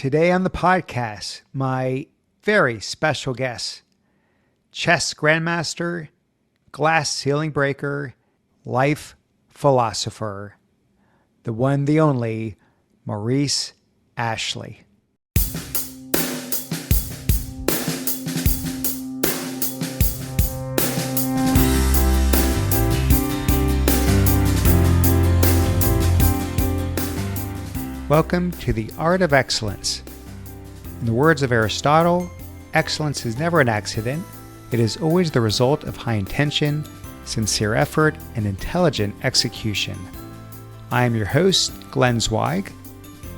Today on the podcast, my very special guest, Chess Grandmaster, glass ceiling breaker, life philosopher, the one, the only, Maurice Ashley. Welcome to the Art of Excellence. In the words of Aristotle, excellence is never an accident. It is always the result of high intention, sincere effort, and intelligent execution. I am your host, Glenn Zweig.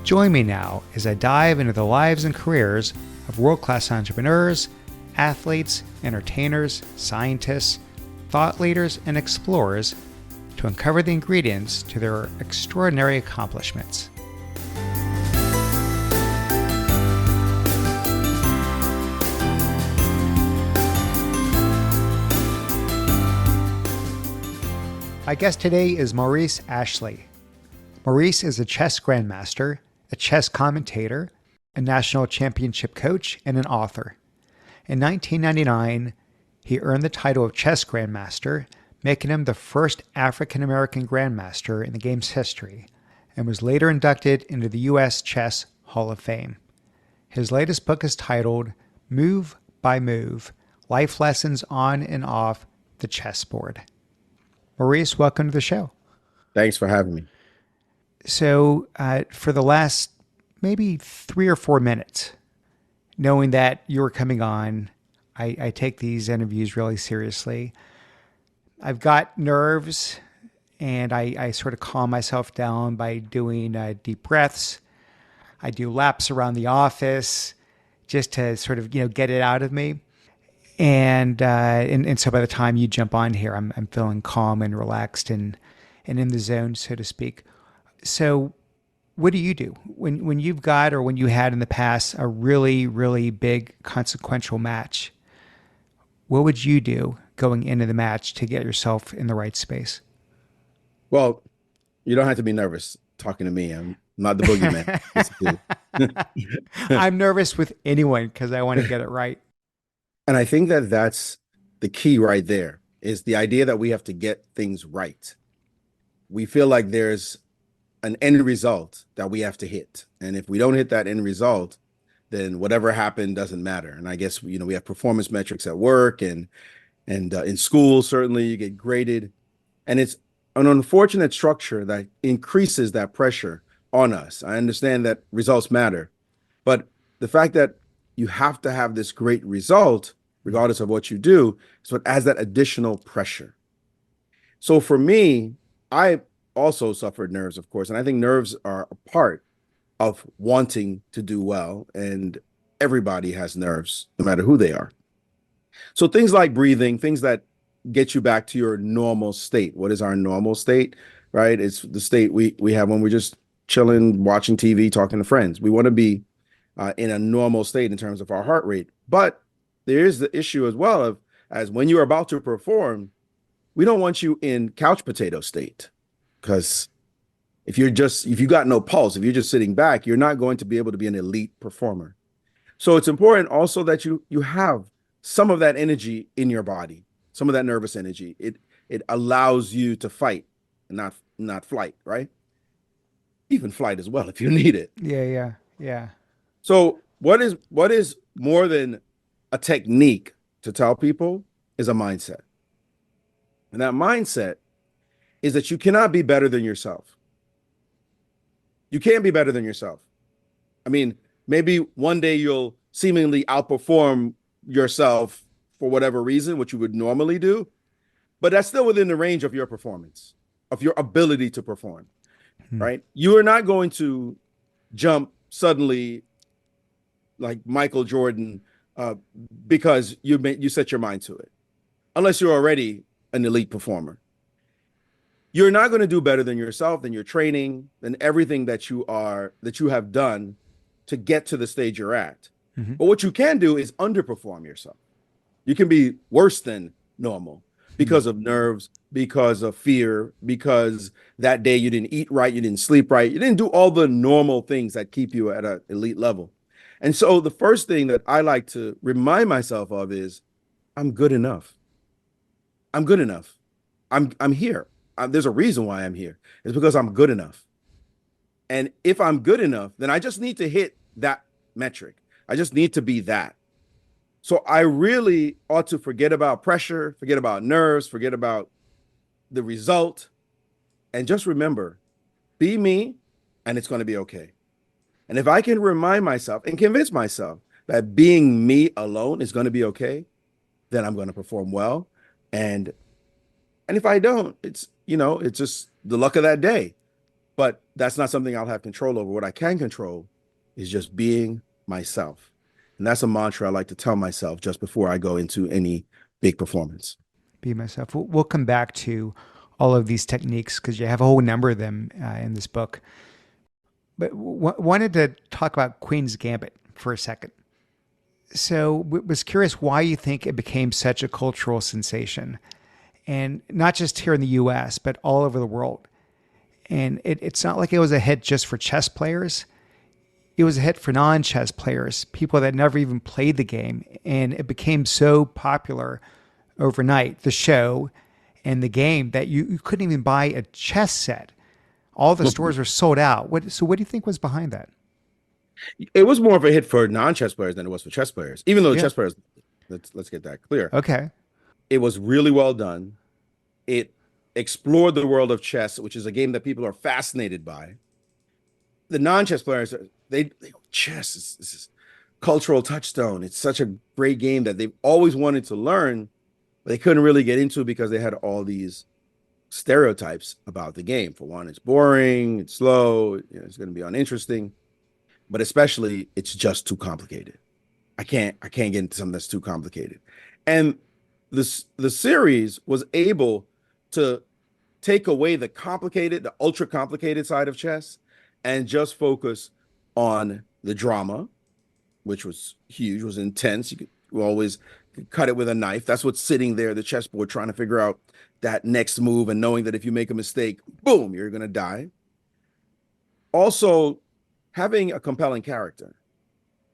Join me now as I dive into the lives and careers of world-class entrepreneurs, athletes, entertainers, scientists, thought leaders, and explorers to uncover the ingredients to their extraordinary accomplishments. My guest today is Maurice Ashley. Maurice is a chess grandmaster, a chess commentator, a national championship coach, and an author. In 1999, he earned the title of Chess Grandmaster, making him the first African American Grandmaster in the game's history, and was later inducted into the U.S. Chess Hall of Fame. His latest book is titled Move by Move: Life Lessons on and Off the Chessboard. Maurice, welcome to the show. Thanks for having me. So for the last maybe 3 or 4 minutes, knowing that you were coming on, I take these interviews really seriously. I've got nerves, and I sort of calm myself down by doing deep breaths. I do laps around the office just to sort of, get it out of me. And so by the time you jump on here, I'm feeling calm and relaxed and in the zone, so to speak. So what do you do when you've got, or when you had in the past, a really, really big consequential match? What would you do going into the match to get yourself in the right space? Well, you don't have to be nervous talking to me. I'm not the boogeyman. I'm nervous with anyone because I want to get it right. And I think that that's the key right there, is the idea that we have to get things right. We feel like there's an end result that we have to hit. And if we don't hit that end result, then whatever happened doesn't matter. And I guess, we have performance metrics at work and in school, certainly you get graded. And it's an unfortunate structure that increases that pressure on us. I understand that results matter, but the fact that you have to have this great result, regardless of what you do, is what adds that additional pressure. So for me, I also suffered nerves, of course, and I think nerves are a part of wanting to do well, and everybody has nerves, no matter who they are. So things like breathing, things that get you back to your normal state. What is our normal state, right? It's the state we have when we're just chilling, watching TV, talking to friends. We want to be in a normal state in terms of our heart rate. But there is the issue as well of, as when you're about to perform, we don't want you in couch potato state, because if you got no pulse, if you're just sitting back, you're not going to be able to be an elite performer. So it's important also that you have some of that energy in your body, some of that nervous energy. It allows you to fight and not flight, right? Even flight as well if you need it. Yeah. So what is more than a technique to tell people is a mindset. And that mindset is that you cannot be better than yourself. You can't be better than yourself. I mean, maybe one day you'll seemingly outperform yourself for whatever reason, which you would normally do, but that's still within the range of your performance, of your ability to perform, right? You are not going to jump suddenly like Michael Jordan because you set your mind to it, unless you're already an elite performer. You're not going to do better than yourself, than your training, than everything that you have done to get to the stage you're at. But what you can do is underperform yourself. You can be worse than normal because of nerves, because of fear, because that day you didn't eat right, you didn't sleep right, you didn't do all the normal things that keep you at an elite level. And so the first thing that I like to remind myself of is I'm good enough. I'm good enough. I'm here. There's a reason why I'm here. It's because I'm good enough. And if I'm good enough, then I just need to hit that metric. I just need to be that. So I really ought to forget about pressure, forget about nerves, forget about the result, and just remember, be me, and it's going to be okay. And if I can remind myself and convince myself that being me alone is going to be okay, then I'm going to perform well. And and if I don't, it's just the luck of that day. But that's not something I'll have control over. What I can control is just being myself. And that's a mantra I like to tell myself just before I go into any big performance. Be myself. We'll come back to all of these techniques because you have a whole number of them in this book. But wanted to talk about Queen's Gambit for a second. So was curious why you think it became such a cultural sensation, and not just here in the U.S. but all over the world. And it's not like it was a hit just for chess players. It was a hit for non-chess players, people that never even played the game, and it became so popular overnight, the show and the game, that you couldn't even buy a chess set. All the stores were sold out. So what do you think was behind that? It was more of a hit for non-chess players than it was for chess players. Even though the Yeah. chess players, let's get that clear. Okay. It was really well done. It explored the world of chess, which is a game that people are fascinated by. The non-chess players, chess is this cultural touchstone. It's such a great game that they've always wanted to learn, but they couldn't really get into because they had all these stereotypes about the game. For one, it's boring, it's slow, it's going to be uninteresting, but especially it's just too complicated. I can't get into something that's too complicated. And the series was able to take away the ultra complicated side of chess and just focus on the drama, which was huge, was intense. You could always cut it with a knife. That's what's sitting there, the chessboard, trying to figure out that next move and knowing that if you make a mistake, boom, you're going to die. Also, having a compelling character,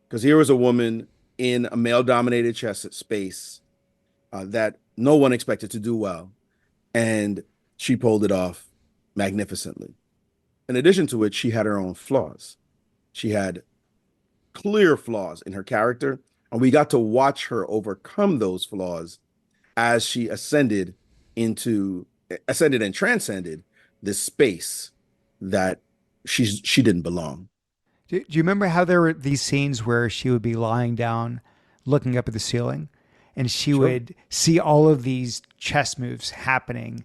because here was a woman in a male dominated chess space that no one expected to do well. And she pulled it off magnificently. In addition to which, she had her own flaws. She had clear flaws in her character, and we got to watch her overcome those flaws as she ascended and transcended this space that she didn't belong. Do you remember how there were these scenes where she would be lying down, looking up at the ceiling, and she Sure. would see all of these chess moves happening,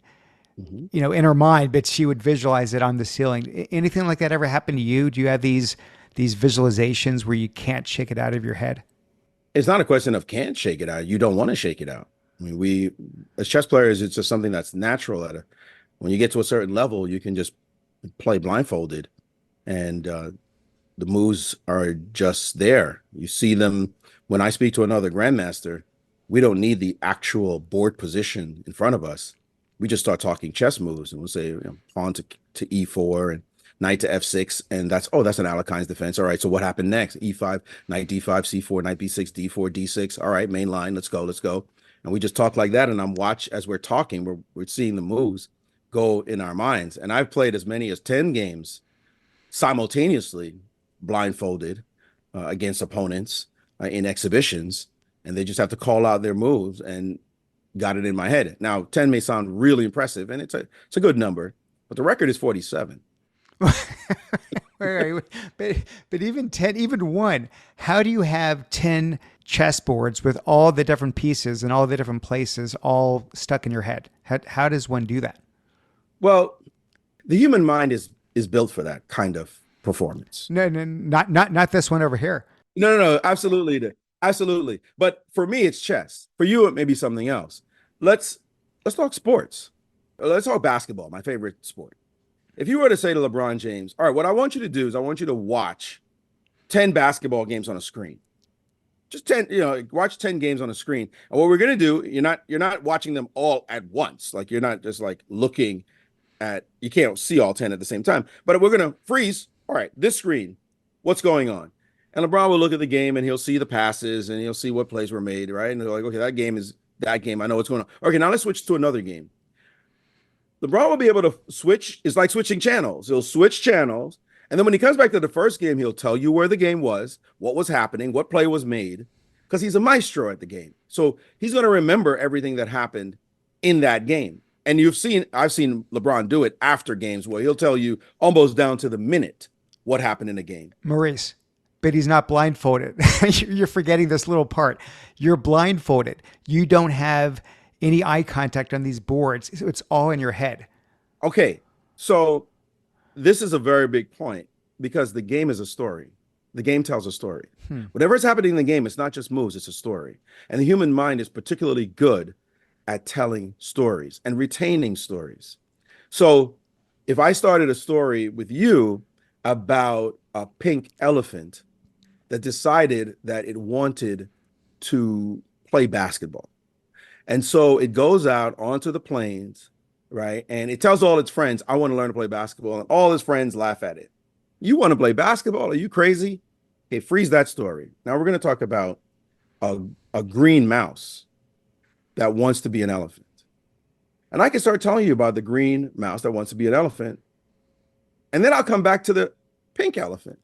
Mhm. in her mind, but she would visualize it on the ceiling. Anything like that ever happen to you? Do you have these visualizations where you can't shake it out of your head? It's not a question of can't shake it out. You don't want to shake it out. I mean, we as chess players, it's just something that's natural. When you get to a certain level, you can just play blindfolded, and the moves are just there. You see them when I speak to another grandmaster. We don't need the actual board position in front of us. We just start talking chess moves, and we'll say pawn to e4 and knight to f6, and that's an Alekhine's defense. All right, so what happened next? E5, knight d5, c4, knight b6, d4, d6. All right, main line. Let's go. And we just talk like that, and I'm watch as we're talking. We're seeing the moves go in our minds. And I've played as many as 10 games simultaneously blindfolded against opponents in exhibitions, and they just have to call out their moves and got it in my head. Now, 10 may sound really impressive, and it's a good number, but the record is 47. Right, right. But even 10, even one, how do you have 10 chessboards with all the different pieces and all the different places all stuck in your head? How does one do that? Well, the human mind is built for that kind of performance. No, no, not this one over here. No, absolutely, absolutely. But for me, it's chess. For you, it may be something else. Let's let's talk sports. Let's talk basketball, my favorite sport. If you were to say to LeBron James, all right, what I want you to do is I want you to watch 10 basketball games on a screen. just 10, watch 10 games on a screen. And what we're going to do, you're not watching them all at once. Like you're not just like looking at, you can't see all 10 at the same time, but we're going to freeze. All right, this screen, what's going on? And LeBron will look at the game and he'll see the passes and he'll see what plays were made, right? And they're like, okay, that game is that game. I know what's going on. Okay, now let's switch to another game. LeBron will be able to switch. It's like switching channels. He'll switch channels. And then when he comes back to the first game, he'll tell you where the game was, what was happening, what play was made, because he's a maestro at the game. So he's going to remember everything that happened in that game. And I've seen LeBron do it after games where he'll tell you almost down to the minute what happened in a game. Maurice, but he's not blindfolded. You're forgetting this little part. You're blindfolded. You don't have any eye contact on these boards. It's all in your head. Okay. So this is a very big point because the game is a story. The game tells a story. Whatever is happening in the game, it's not just moves, it's a story. And the human mind is particularly good at telling stories and retaining stories. So if I started a story with you about a pink elephant that decided that it wanted to play basketball. And so it goes out onto the plains, right? And it tells all its friends, I want to learn to play basketball. And all his friends laugh at it. You want to play basketball? Are you crazy? Okay, freeze that story. Now we're going to talk about a green mouse that wants to be an elephant. And I can start telling you about the green mouse that wants to be an elephant. And then I'll come back to the pink elephant,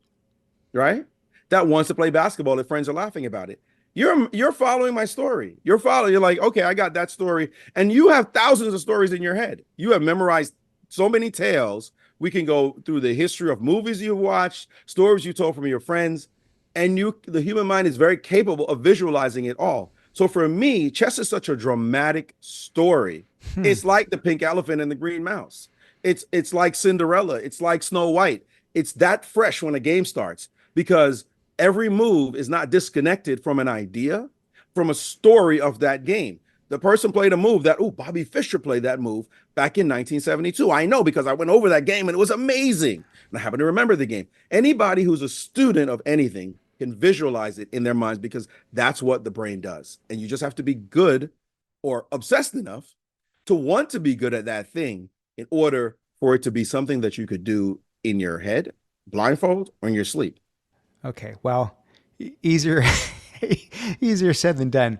right? That wants to play basketball. If friends are laughing about it. You're following my story. You're like, okay, I got that story. And you have thousands of stories in your head. You have memorized so many tales. We can go through the history of movies you've watched, stories you told from your friends. And the human mind is very capable of visualizing it all. So for me, chess is such a dramatic story. It's like the pink elephant and the green mouse. It's like Cinderella. It's like Snow White. It's that fresh when a game starts because every move is not disconnected from an idea, from a story of that game. The person played a move that, Bobby Fischer played that move back in 1972. I know because I went over that game and it was amazing. And I happen to remember the game. Anybody who's a student of anything can visualize it in their minds because that's what the brain does. And you just have to be good or obsessed enough to want to be good at that thing in order for it to be something that you could do in your head, blindfold, or in your sleep. Okay, well, easier easier said than done.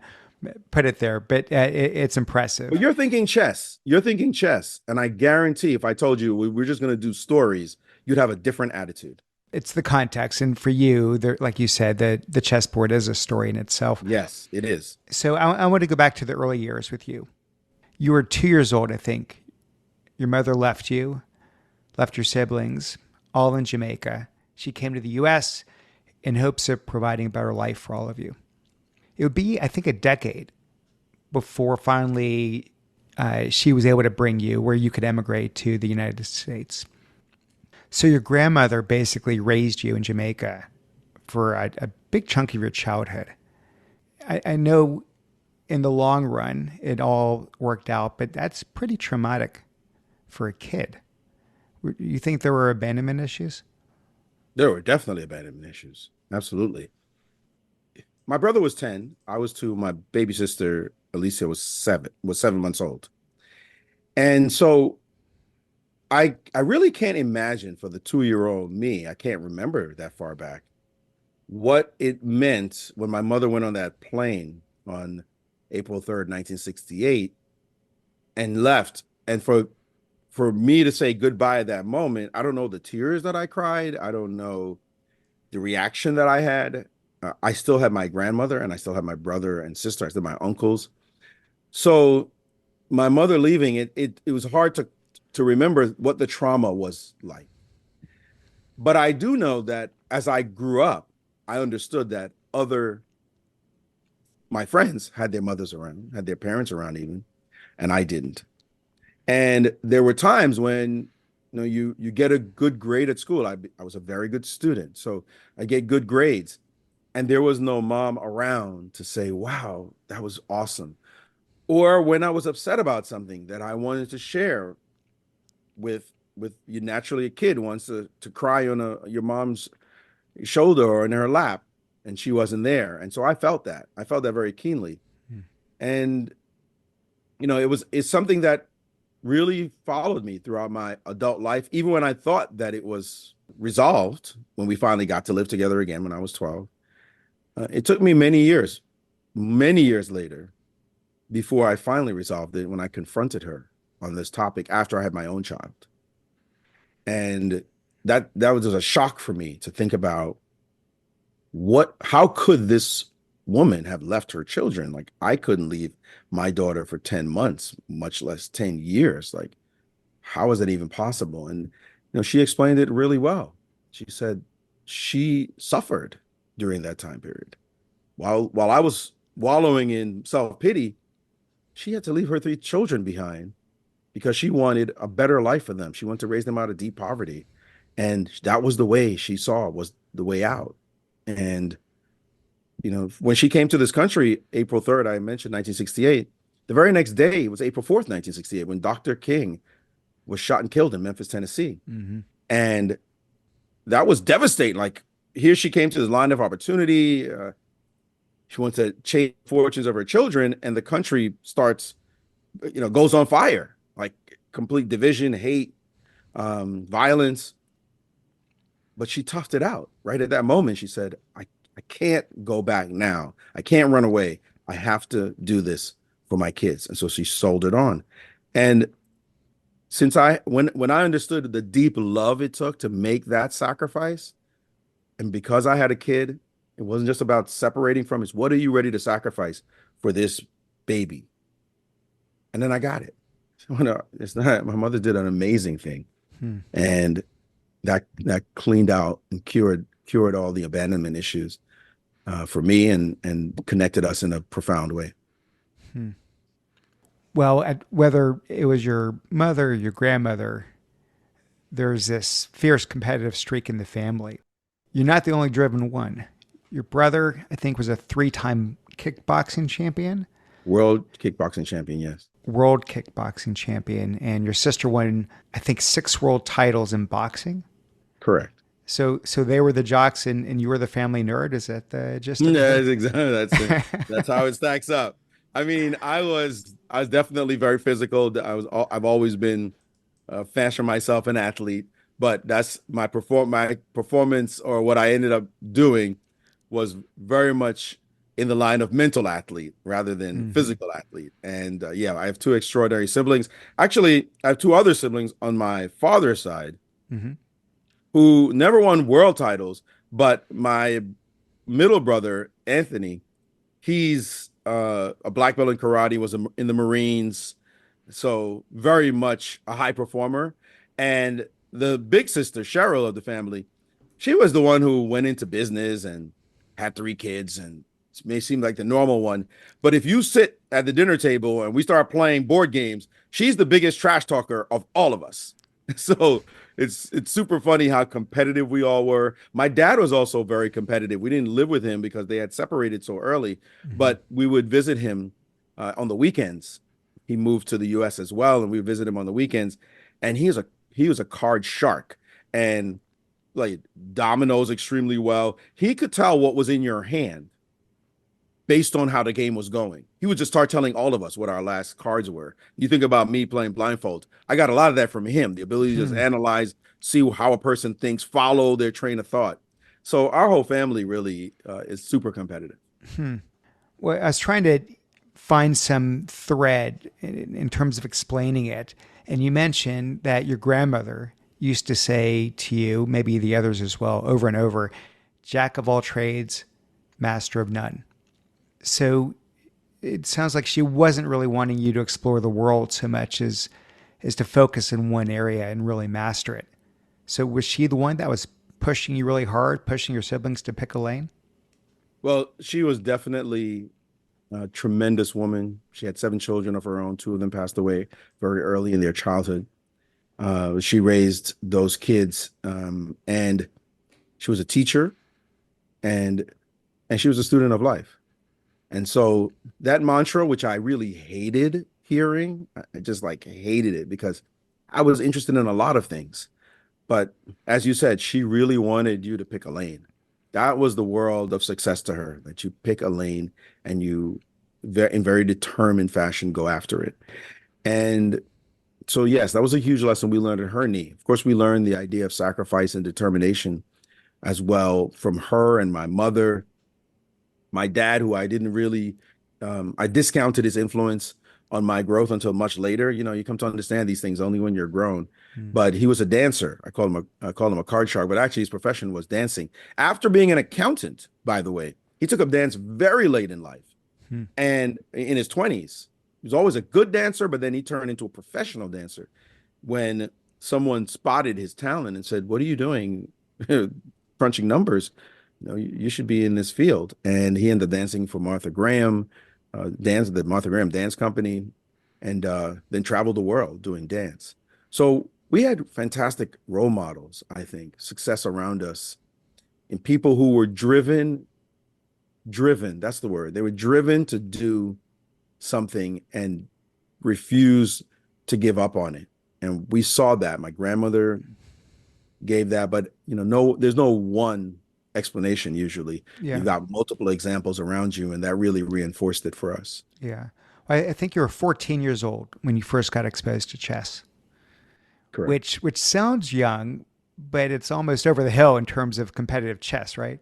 Put it there, but it's impressive. But you're thinking chess. You're thinking chess. And I guarantee if I told you we're just going to do stories, you'd have a different attitude. It's the context. And for you, like you said, the chessboard is a story in itself. Yes, it is. So I want to go back to the early years with you. You were 2 years old, I think. Your mother left you, left your siblings, all in Jamaica. She came to the U.S. in hopes of providing a better life for all of you. It would be, I think, a decade before finally she was able to bring you where you could emigrate to the United States. So your grandmother basically raised you in Jamaica for a big chunk of your childhood. I know in the long run it all worked out, but that's pretty traumatic for a kid. You think there were abandonment issues? There were definitely abandonment issues. Absolutely. My brother was 10. I was 2. My baby sister, Alicia, was 7 months old. And so I really can't imagine for the 2-year-old me, I can't remember that far back, what it meant when my mother went on that plane on April 3rd, 1968, and left. And for me to say goodbye at that moment, I don't know the tears that I cried. I don't know the reaction that I had. I still had my grandmother and I still had my brother and sister. I still had my uncles. So my mother leaving, it was hard to remember what the trauma was like. But I do know that as I grew up, I understood that my friends had their mothers around, had their parents around even, and I didn't. And there were times when you get a good grade at school. I was a very good student, so I get good grades, and there was no mom around to say, "Wow, that was awesome." Or when I was upset about something that I wanted to share with you, naturally a kid wants to cry on your mom's shoulder or in her lap. and she wasn't there. And so I felt that. I felt that very keenly. Hmm. And it's something that really followed me throughout my adult life, even when I thought that it was resolved when we finally got to live together again when I was 12. It took me many years later, before I finally resolved it when I confronted her on this topic after I had my own child. And that was just a shock for me to think about how could this woman have left her children? Like, I couldn't leave my daughter for 10 months, much less 10 years. Like, how is that even possible? And she explained it really well. She said she suffered during that time period. While I was wallowing in self-pity, she had to leave her 3 children behind because she wanted a better life for them. She wanted to raise them out of deep poverty. And that was the way she saw was the way out. And, when she came to this country, April 3rd, I mentioned 1968, the very next day was April 4th, 1968, when Dr. King was shot and killed in Memphis, Tennessee. Mm-hmm. And that was devastating. Like, here she came to this line of opportunity. She wants to change fortunes of her children, and the country goes on fire, like complete division, hate, violence. But she toughed it out. Right at that moment, she said, I can't go back now. I can't run away. I have to do this for my kids. And so she soldiered on. And when I understood the deep love it took to make that sacrifice, and because I had a kid, it wasn't just about separating from it. What are you ready to sacrifice for this baby? And then I got it. It's not, my mother did an amazing thing. Hmm. And that cleaned out and cured all the abandonment issues for me, and connected us in a profound way. Hmm. Well, whether it was your mother or your grandmother, there's this fierce competitive streak in the family. You're not the only driven one. Your brother, I think, was a 3-time kickboxing champion. World kickboxing champion, yes. World kickboxing champion. And your sister won, I think, 6 world titles in boxing. Correct. So they were the jocks, and you were the family nerd. Is that the gist of Yeah, it? exactly. That's how it stacks up. I mean, I was definitely very physical. I've always been fashion myself an athlete, but that's my performance, or what I ended up doing, was very much in the line of mental athlete rather than Mm-hmm. physical athlete. And yeah, I have 2 extraordinary siblings. Actually, I have 2 other siblings on my father's side Mm-hmm. who never won world titles, but my middle brother, Anthony, he's a black belt in karate, was in the Marines, so very much a high performer. And the big sister, Cheryl, of the family, she was the one who went into business and had 3 kids, and may seem like the normal one. But if you sit at the dinner table and we start playing board games, she's the biggest trash talker of all of us. So it's super funny how competitive we all were. My dad was also very competitive. We didn't live with him because they had separated so early, Mm-hmm. but we would visit him on the weekends. He moved to the U.S. as well, and we would visit him on the weekends. And he was a card shark, and like dominoes extremely well. He could tell what was in your hand based on how the game was going. He would just start telling all of us what our last cards were. You think about me playing blindfold. I got a lot of that from him, the ability to just Hmm. analyze, see how a person thinks, follow their train of thought. So our whole family really is super competitive. Hmm. Well, I was trying to find some thread in terms of explaining it. And you mentioned that your grandmother used to say to you, maybe the others as well, over and over, Jack of all trades, master of none. So it sounds like she wasn't really wanting you to explore the world so much as to focus in one area and really master it. So was she the one that was pushing you really hard, pushing your siblings to pick a lane? Well, she was definitely a tremendous woman. She had 7 children of her own. 2 of them passed away very early in their childhood. She raised those kids, and she was a teacher, and she was a student of life. And so that mantra, which I really hated hearing, I just like hated it because I was interested in a lot of things. But as you said, she really wanted you to pick a lane. That was the world of success to her, that you pick a lane and you, in very determined fashion, go after it. And so, yes, that was a huge lesson we learned at her knee. Of course, we learned the idea of sacrifice and determination as well from her and my mother, my dad, who I didn't really, I discounted his influence on my growth until much later. You know, you come to understand these things only when you're grown. Mm. But he was a dancer. I called him a card shark, but actually his profession was dancing. After being an accountant, by the way, he took up dance very late in life Hmm. and in his 20s. He was always a good dancer, but then he turned into a professional dancer when someone spotted his talent and said, "What are you doing crunching numbers? You know, you should be in this field." And he ended up dancing for Martha Graham, the Martha Graham Dance Company, and then traveled the world doing dance. So we had fantastic role models, I think, success around us, and people who were driven, that's the word. They were driven to do something and refuse to give up on it. And we saw that. My grandmother gave that, but no, there's no one explanation usually. Yeah. You've got multiple examples around you, and that really reinforced it for us. Yeah. I think you were 14 years old when you first got exposed to chess, Correct. which sounds young, but it's almost over the hill in terms of competitive chess, right?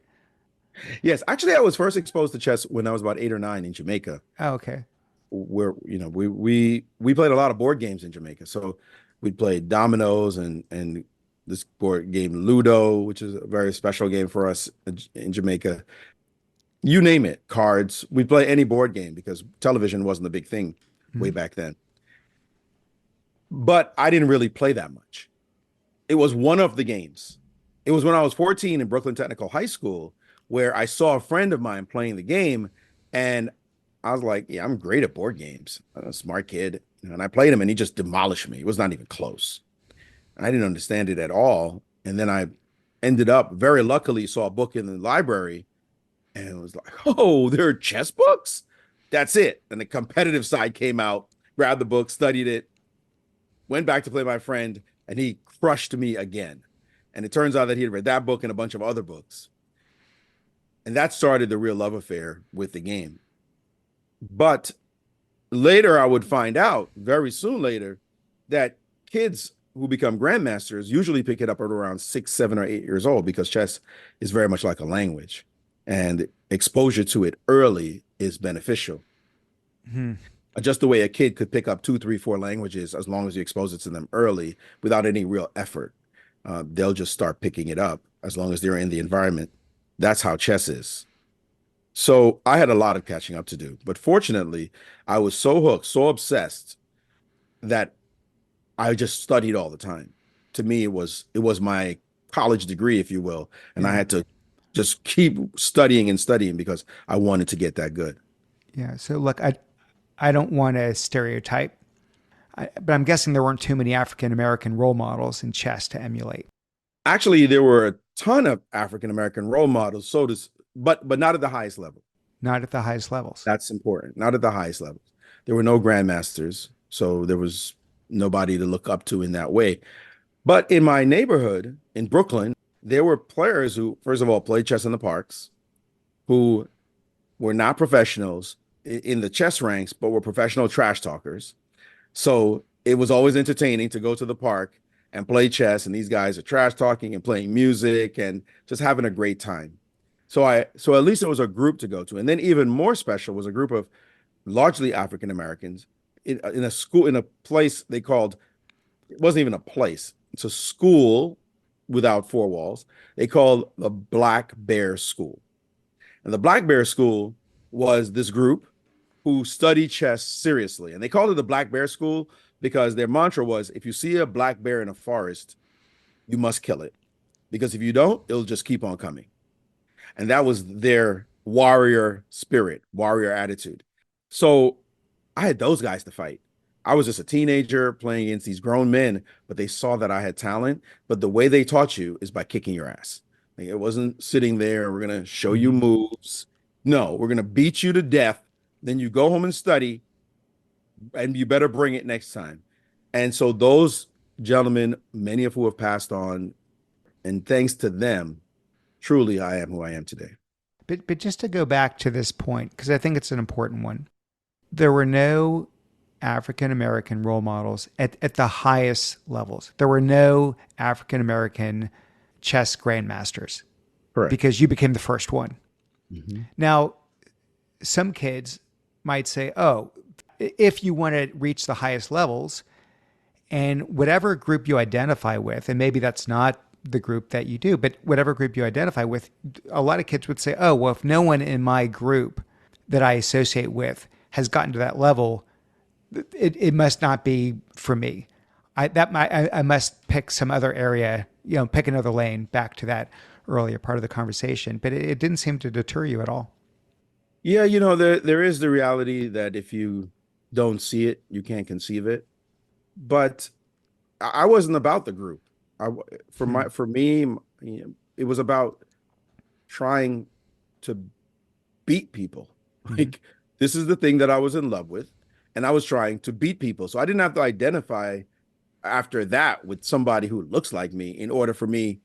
Yes, actually, I was first exposed to chess when I was about 8 or 9 in Jamaica, Oh, okay. where we played a lot of board games in Jamaica. So we played dominoes and this board game Ludo, which is a very special game for us in Jamaica. You name it, cards. We'd play any board game because television wasn't a big thing way Mm. back then. But I didn't really play that much. It was one of the games. It was when I was 14 in Brooklyn Technical High School where I saw a friend of mine playing the game, and I was like, yeah, I'm great at board games. I'm a smart kid. And I played him and he just demolished me. It was not even close. And I didn't understand it at all. And then I ended up, very luckily, saw a book in the library and it was like, oh, there are chess books? That's it. And the competitive side came out, grabbed the book, studied it, went back to play my friend, and he crushed me again. And it turns out that he had read that book and a bunch of other books. And that started the real love affair with the game. But later, I would find out very soon later that kids who become grandmasters usually pick it up at around 6, 7, or 8 years old because chess is very much like a language, and exposure to it early is beneficial. Hmm. Just the way a kid could pick up 2, 3, 4 languages as long as you expose it to them early without any real effort. They'll just start picking it up as long as they're in the environment. That's how chess is. So I had a lot of catching up to do, but fortunately, I was so hooked, so obsessed that I just studied all the time. To me, it was my college degree, if you will, and I Yeah. had to just keep studying and studying because I wanted to get that good. Yeah. So look, I don't want to stereotype, but I'm guessing there weren't too many African American role models in chess to emulate. Actually, there were a ton of African American role models, but not at the highest level. Not at the highest levels. That's important. Not at the highest levels. There were no grandmasters, so there was nobody to look up to in that way. But in my neighborhood in Brooklyn, there were players who, first of all, played chess in the parks, who were not professionals in the chess ranks, but were professional trash talkers. So it was always entertaining to go to the park and play chess, and these guys are trash talking and playing music and just having a great time. So at least it was a group to go to. And then even more special was a group of largely African Americans in a school, in a place they called, it wasn't even a place. It's a school without four walls. They called the Black Bear School. And the Black Bear School was this group who studied chess seriously. And they called it the Black Bear School because their mantra was, if you see a black bear in a forest, you must kill it. Because if you don't, it'll just keep on coming. And that was their warrior spirit, warrior attitude. So I had those guys to fight. I was just a teenager playing against these grown men, but they saw that I had talent. But the way they taught you is by kicking your ass. Like, it wasn't sitting there, we're going to show you Mm. moves. No, we're going to beat you to death. Then you go home and study, and you better bring it next time. And so those gentlemen, many of who have passed on, and thanks to them, truly I am who I am today. But just to go back to this point, because I think it's an important one, there were no African American role models at the highest levels. There were no African American chess grandmasters Correct. because you became the first one. Hmm. Now, some kids might say, oh, if you want to reach the highest levels, and whatever group you identify with, and maybe that's not the group that you do, but whatever group you identify with, a lot of kids would say, oh, well, if no one in my group that I associate with has gotten to that level, it must not be for me. I must pick some other area, pick another lane, back to that earlier part of the conversation. But it didn't seem to deter you at all. Yeah, there is the reality that if you don't see it, you can't conceive it. But I wasn't about the group. I Hmm. for me, it was about trying to beat people. Hmm. Like, this is the thing that I was in love with, and I was trying to beat people. So I didn't have to identify after that with somebody who looks like me in order for me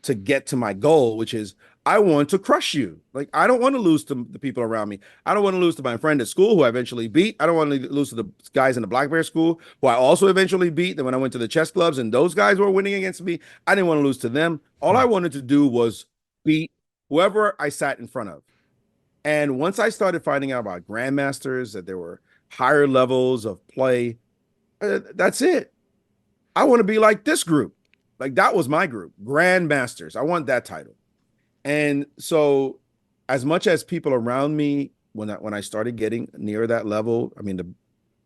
to get to my goal, which is I want to crush you. Like, I don't want to lose to the people around me. I don't want to lose to my friend at school who I eventually beat. I don't want to lose to the guys in the Black Bear school who I also eventually beat. Then when I went to the chess clubs and those guys were winning against me, I didn't want to lose to them. All I wanted to do was beat whoever I sat in front of. And once I started finding out about grandmasters, that there were higher levels of play, that's it. I want to be like this group. Like, that was my group, grandmasters. I want that title. And so, as much as people around me, when I started getting near that level, I mean,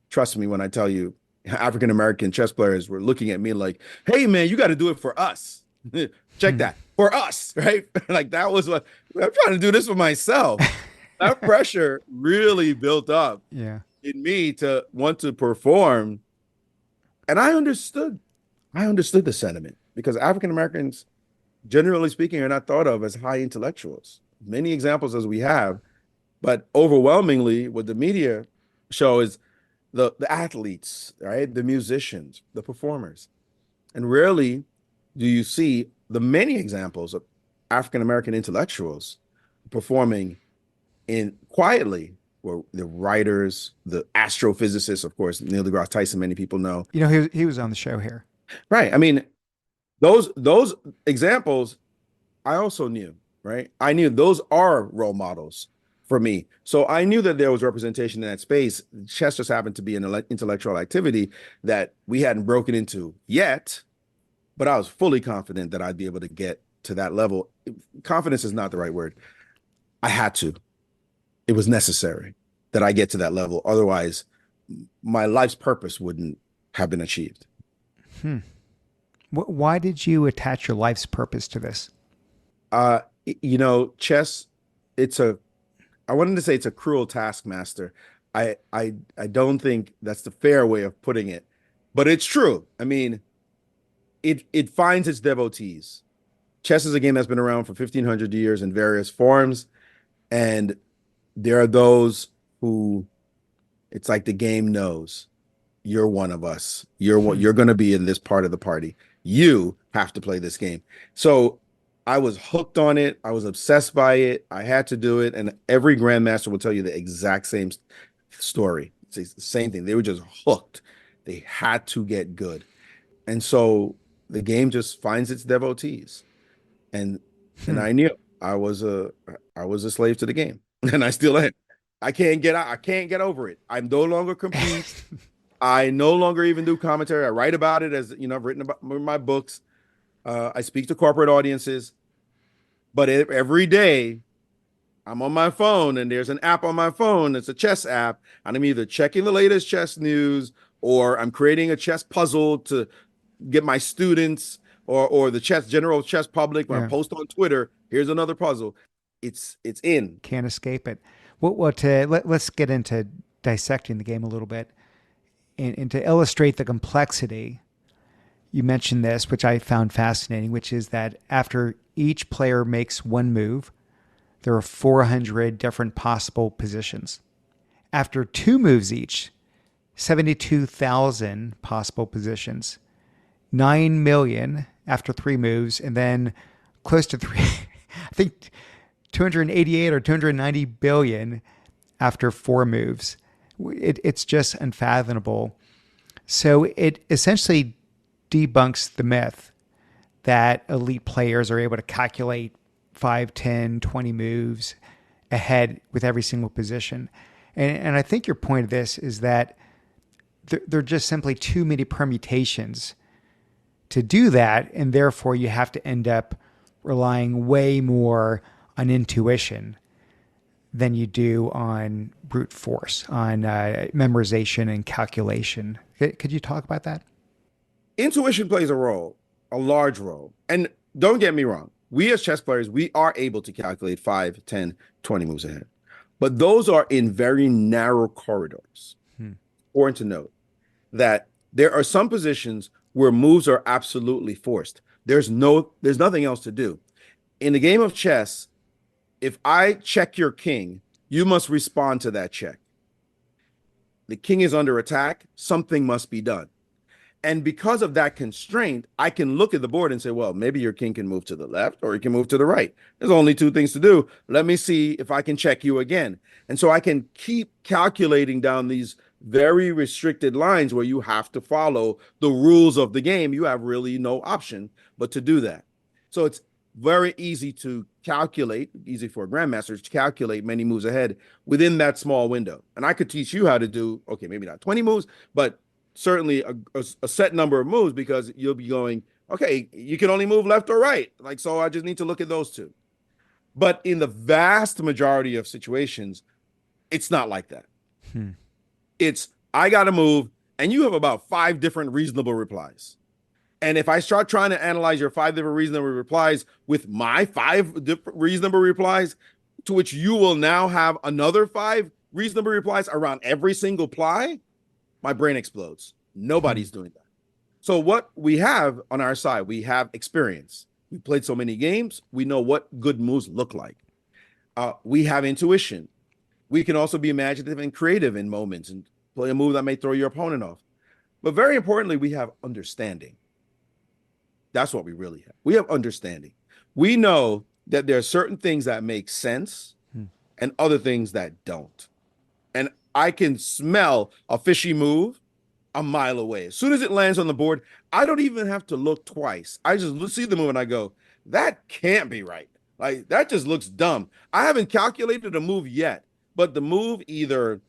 trust me when I tell you, African American chess players were looking at me like, "Hey, man, you got to do it for us. Check Hmm. that for us, right?" Like, that was what I'm trying to do this for myself. That pressure really built up Yeah. in me to want to perform, and I understood the sentiment because African Americans, generally speaking, are not thought of as high intellectuals. Many examples as we have, but overwhelmingly, what the media show is the athletes, right? The musicians, the performers. And rarely do you see the many examples of African American intellectuals performing in quietly, where the writers, the astrophysicists, of course, Neil deGrasse Tyson, many people know. He was on the show here. Right. I mean, those examples I also knew, right? I knew those are role models for me. So I knew that there was representation in that space. Chess just happened to be an intellectual activity that we hadn't broken into yet, but I was fully confident that I'd be able to get to that level. Confidence is not the right word. I had to. It was necessary that I get to that level. Otherwise, my life's purpose wouldn't have been achieved. Hmm. Why did you attach your life's purpose to this? Uh, chess, it's a I wanted to say it's a cruel taskmaster. I don't think that's the fair way of putting it, but it's true. I mean, it finds its devotees. Chess is a game that's been around for 1500 years in various forms, and there are those who it's like the game knows you're one of us. Hmm. You're going to be in this part of the party. You have to play this game. So I was hooked on it. I was obsessed by it. I had to do it, and every grandmaster will tell you the exact same story. It's the same thing. They were just hooked. They had to get good, and so the game just finds its devotees. And Hmm. I knew I was a slave to the game, and I still am. I can't get out. I can't get over it. I no longer compete. I no longer even do commentary. I write about it, as you know, I've written about my books. I speak to corporate audiences, but every day I'm on my phone and there's an app on my phone. It's a chess app, and I'm either checking the latest chess news or I'm creating a chess puzzle to get my students or the general chess public. When I Yeah. post on Twitter, here's another puzzle. It's in. Can't escape it. Let's get into dissecting the game a little bit. And to illustrate the complexity, you mentioned this, which I found fascinating, which is that after each player makes one move, there are 400 different possible positions. After two moves each, 72,000 possible positions, 9 million after three moves, and then close to three. I think 288 or 290 billion after 4 moves. It's just unfathomable. So it essentially debunks the myth that elite players are able to calculate 5, 10, 20 moves ahead with every single position. And I think your point of this is that there are just simply too many permutations to do that. And therefore, you have to end up relying way more on intuition than you do on brute force, on memorization and calculation. Could you talk about that? Intuition plays a role, a large role. And don't get me wrong, we as chess players, we are able to calculate 5, 10, 20 moves ahead. But those are in very narrow corridors. Important to note that there are some positions where moves are absolutely forced. There's nothing else to do. In the game of chess, if I check your king, you must respond to that check. The king is under attack, something must be done. And because of that constraint, I can look at the board and say, well, maybe your king can move to the left or he can move to the right. There's only two things to do. Let me see if I can check you again. And so I can keep calculating down these very restricted lines where you have to follow the rules of the game. You have really no option but to do that. So it's very easy to calculate, easy for a grandmaster to calculate many moves ahead within that small window. And I could teach you how to do, okay, maybe not 20 moves, but certainly a set number of moves, because you'll be going, okay, you can only move left or right. Like, so I just need to look at those two. But in the vast majority of situations, it's not like that. It's, I got to move, and you have about 5 different reasonable replies. And if I start trying to analyze your 5 different reasonable replies with my 5 different reasonable replies, to which you will now have another 5 reasonable replies around every single ply, my brain explodes. Nobody's doing that. So what we have on our side, we have experience. We played so many games. We know what good moves look like. We have intuition. We can also be imaginative and creative in moments and play a move that may throw your opponent off. But very importantly, we have understanding. That's what we really have. We have understanding. We know that there are certain things that make sense and other things that don't. And I can smell a fishy move a mile away. As soon as it lands on the board, I don't even have to look twice. I just see the move and I go, that can't be right. Like, that just looks dumb. I haven't calculated a move yet, but the move either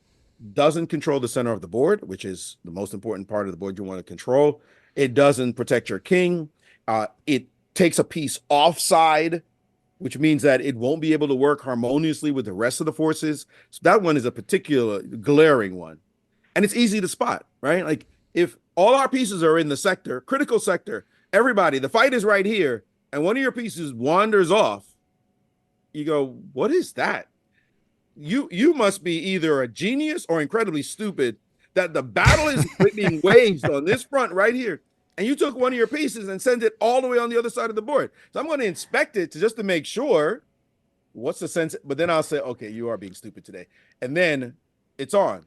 doesn't control the center of the board, which is the most important part of the board you want to control. It doesn't protect your king. It takes a piece offside, which means that it won't be able to work harmoniously with the rest of the forces. So that one is a particular glaring one. And it's easy to spot, right? Like, if all our pieces are in the sector, critical sector, everybody, the fight is right here, and one of your pieces wanders off, you go, what is that? You must be either a genius or incredibly stupid that the battle is being waged on this front right here. And you took one of your pieces and sent it all the way on the other side of the board. So I'm going to inspect it just to make sure what's the sense. But then I'll say, okay, you are being stupid today. And then it's on.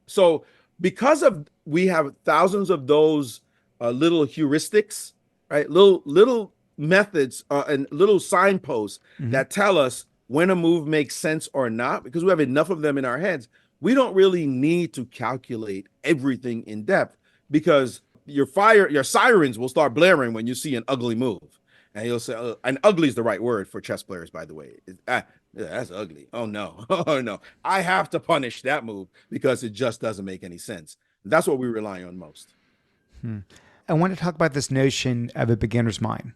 So because of we have thousands of those little heuristics, right? Little methods and little signposts that tell us when a move makes sense or not, because we have enough of them in our heads, we don't really need to calculate everything in depth, because your sirens will start blaring when you see an ugly move. And you'll say, and ugly is the right word for chess players, by the way. Yeah, that's ugly. Oh, no. Oh, no. I have to punish that move because it just doesn't make any sense. That's what we rely on most. I want to talk about this notion of a beginner's mind,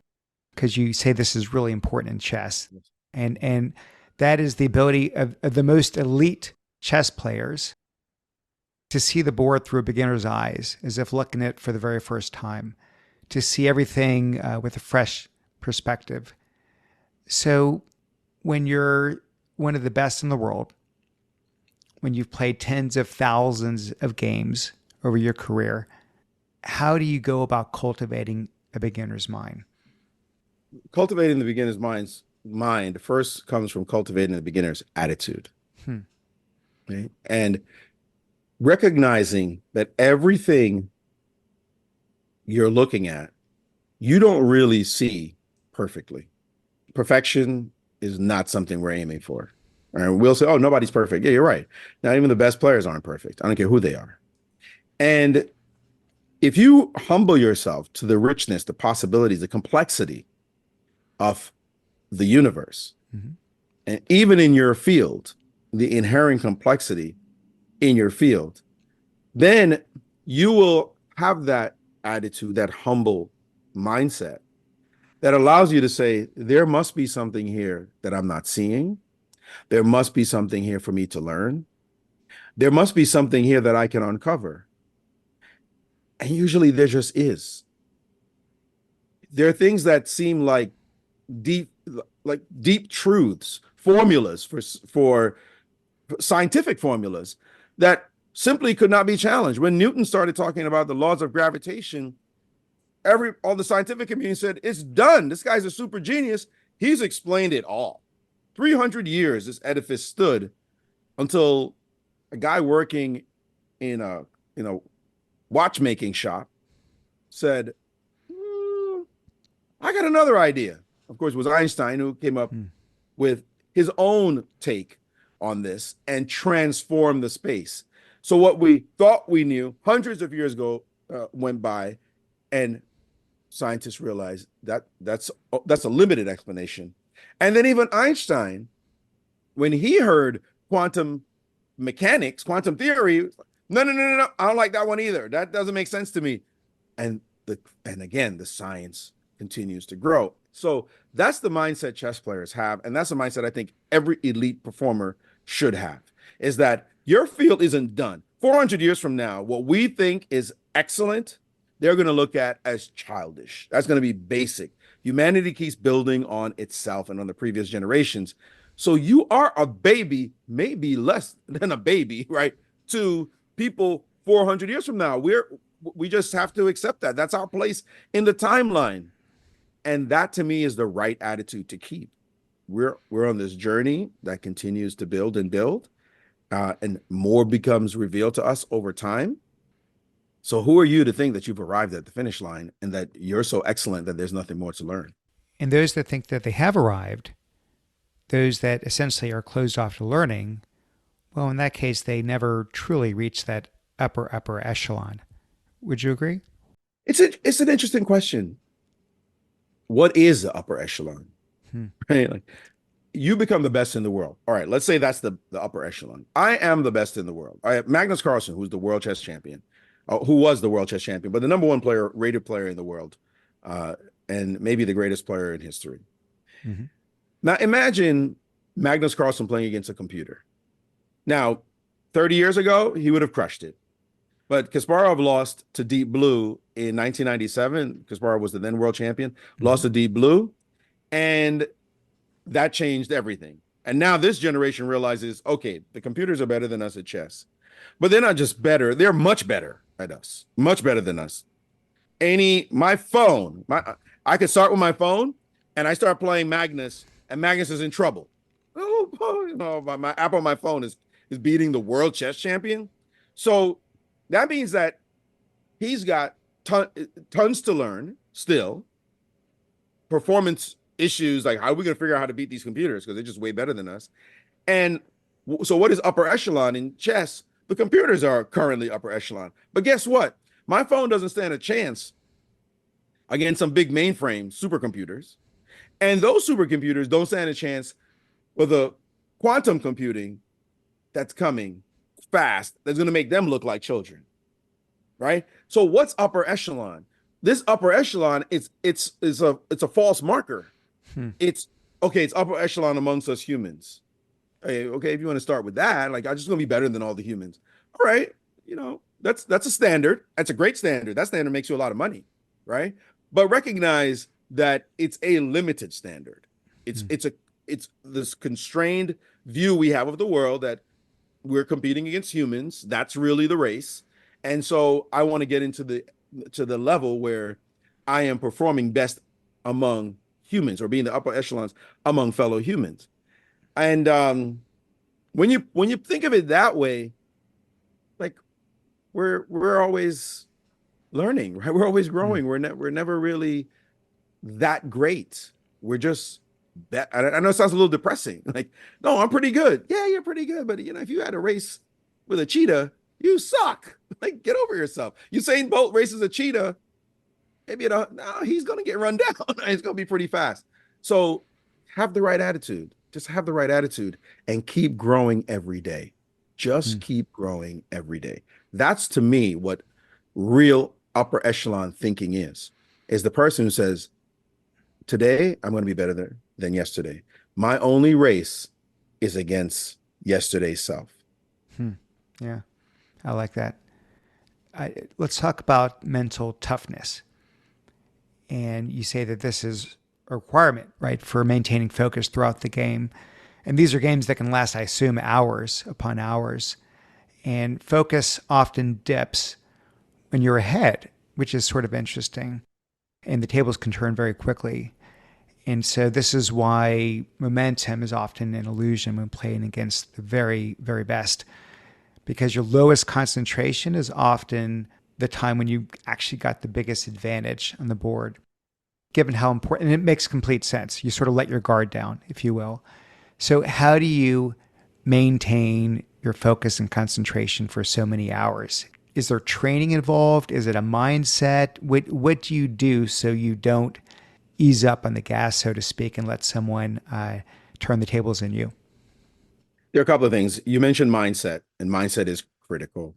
because you say this is really important in chess. And that is the ability of the most elite chess players to see the board through a beginner's eyes, as if looking at it for the very first time, to see everything with a fresh perspective. So when you're one of the best in the world, when you've played tens of thousands of games over your career, how do you go about cultivating a beginner's mind? Cultivating the beginner's mind first comes from cultivating the beginner's attitude. Okay? And recognizing that everything you're looking at, you don't really see perfectly. perfection is not something we're aiming for. And we'll say, oh, nobody's perfect. Yeah, you're right. Not even the best players aren't perfect. I don't care who they are. And if you humble yourself to the richness, the possibilities, the complexity of the universe, Mm-hmm. and even in your field, the inherent complexity in your field, then you will have that attitude, that humble mindset that allows you to say, there must be something here that I'm not seeing. There must be something here for me to learn. There must be something here that I can uncover. And usually there just is. There are things that seem deep, like deep truths, formulas for scientific formulas that simply could not be challenged. When Newton started talking about the laws of gravitation, all the scientific community said, it's done. This guy's a super genius. He's explained it all. 300 years this edifice stood until a guy working in a watchmaking shop said, I got another idea. Of course, it was Einstein who came up with his own take on this and transformed the space. So what we thought we knew hundreds of years ago went by, and scientists realized that that's a limited explanation. And then even Einstein, when he heard quantum mechanics, quantum theory, no, I don't like that one either. That doesn't make sense to me. And again, the science continues to grow. So that's the mindset chess players have, and that's the mindset I think every elite performer should have, is that your field isn't done. 400 years from now, what we think is excellent, they're going to look at as childish. That's going to be basic. Humanity keeps building on itself and on the previous generations. So you are a baby, maybe less than a baby, right, to people 400 years from now. We just have to accept that. That's our place in the timeline. And that to me is the right attitude to keep. We're on this journey that continues to build and build, and more becomes revealed to us over time. So who are you to think that you've arrived at the finish line and that you're so excellent that there's nothing more to learn? And those that think that they have arrived, those that essentially are closed off to learning, well, in that case, they never truly reach that upper echelon. Would you agree? It's an interesting question. What is the upper echelon? Right? Like, you become the best in the world. All right, let's say that's the upper echelon. I am the best in the world. I have Magnus Carlsen, who's the world chess champion, who was the world chess champion, but the number one rated player in the world, and maybe the greatest player in history. Mm-hmm. Now imagine Magnus Carlsen playing against a computer. Now, 30 years ago, he would have crushed it. But Kasparov lost to Deep Blue in 1997. Kasparov was the then world champion, lost to Deep Blue, and that changed everything. And now this generation realizes, okay, the computers are better than us at chess. But they're not just better, they're much better at us, much better than us. My phone, I could start with my phone, and I start playing Magnus, and Magnus is in trouble. My app on my phone is beating the world chess champion. So that means that he's got tons to learn still. Performance issues, like how are we going to figure out how to beat these computers because they're just way better than us. And so what is upper echelon in chess? The computers are currently upper echelon. But guess what? My phone doesn't stand a chance against some big mainframe supercomputers. And those supercomputers don't stand a chance with the quantum computing that's coming fast that's going to make them look like children, right? So what's upper echelon? This upper echelon, it's a false marker. It's upper echelon amongst us humans. Okay, if you want to start with that, like I'm just going to be better than all the humans. All right, that's a standard. That's a great standard. That standard makes you a lot of money, right? But recognize that it's a limited standard. It's this constrained view we have of the world that we're competing against humans. That's really the race. And so I want to get into the level where I am performing best among humans or being the upper echelons among fellow humans. And when you think of it that way, like we're always learning, right? We're always growing. We're never really that great. We're just bet. I know it sounds a little depressing. Like, no, I'm pretty good. Yeah, you're pretty good. But if you had a race with a cheetah, you suck. Like, get over yourself. Usain Bolt races a cheetah. Maybe no, he's gonna get run down. It's gonna be pretty fast. So have the right attitude. Just have the right attitude and keep growing every day. Hmm. Just keep growing every day. That's to me what real upper echelon thinking is the person who says, today I'm going to be better than yesterday. My only race is against yesterday's self. Hmm. Yeah, I like that. Let's talk about mental toughness. And you say that this is a requirement, right, for maintaining focus throughout the game. And these are games that can last, I assume, hours upon hours. And focus often dips when you're ahead, which is sort of interesting. And the tables can turn very quickly. And so this is why momentum is often an illusion when playing against the very, very best, because your lowest concentration is often the time when you actually got the biggest advantage on the board, given how important, and it makes complete sense. You sort of let your guard down, if you will. So how do you maintain your focus and concentration for so many hours? Is there training involved? Is it a mindset? What do you do so you don't ease up on the gas, so to speak, and let someone turn the tables on you? There are a couple of things. You mentioned mindset, and mindset is critical.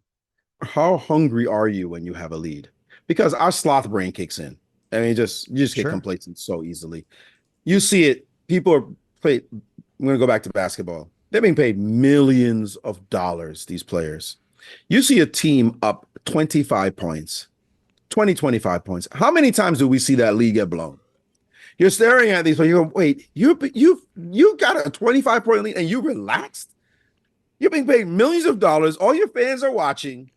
How hungry are you when you have a lead? Because our sloth brain kicks in. I mean, you just get Sure. complacent so easily. You see it. People are paid. I'm going to go back to basketball. They're being paid millions of dollars, these players. You see a team up 25 points, 20, 25 points. How many times do we see that lead get blown? You're staring at these, but you go, wait, you got a 25-point lead and you relaxed? You're being paid millions of dollars. All your fans are watching,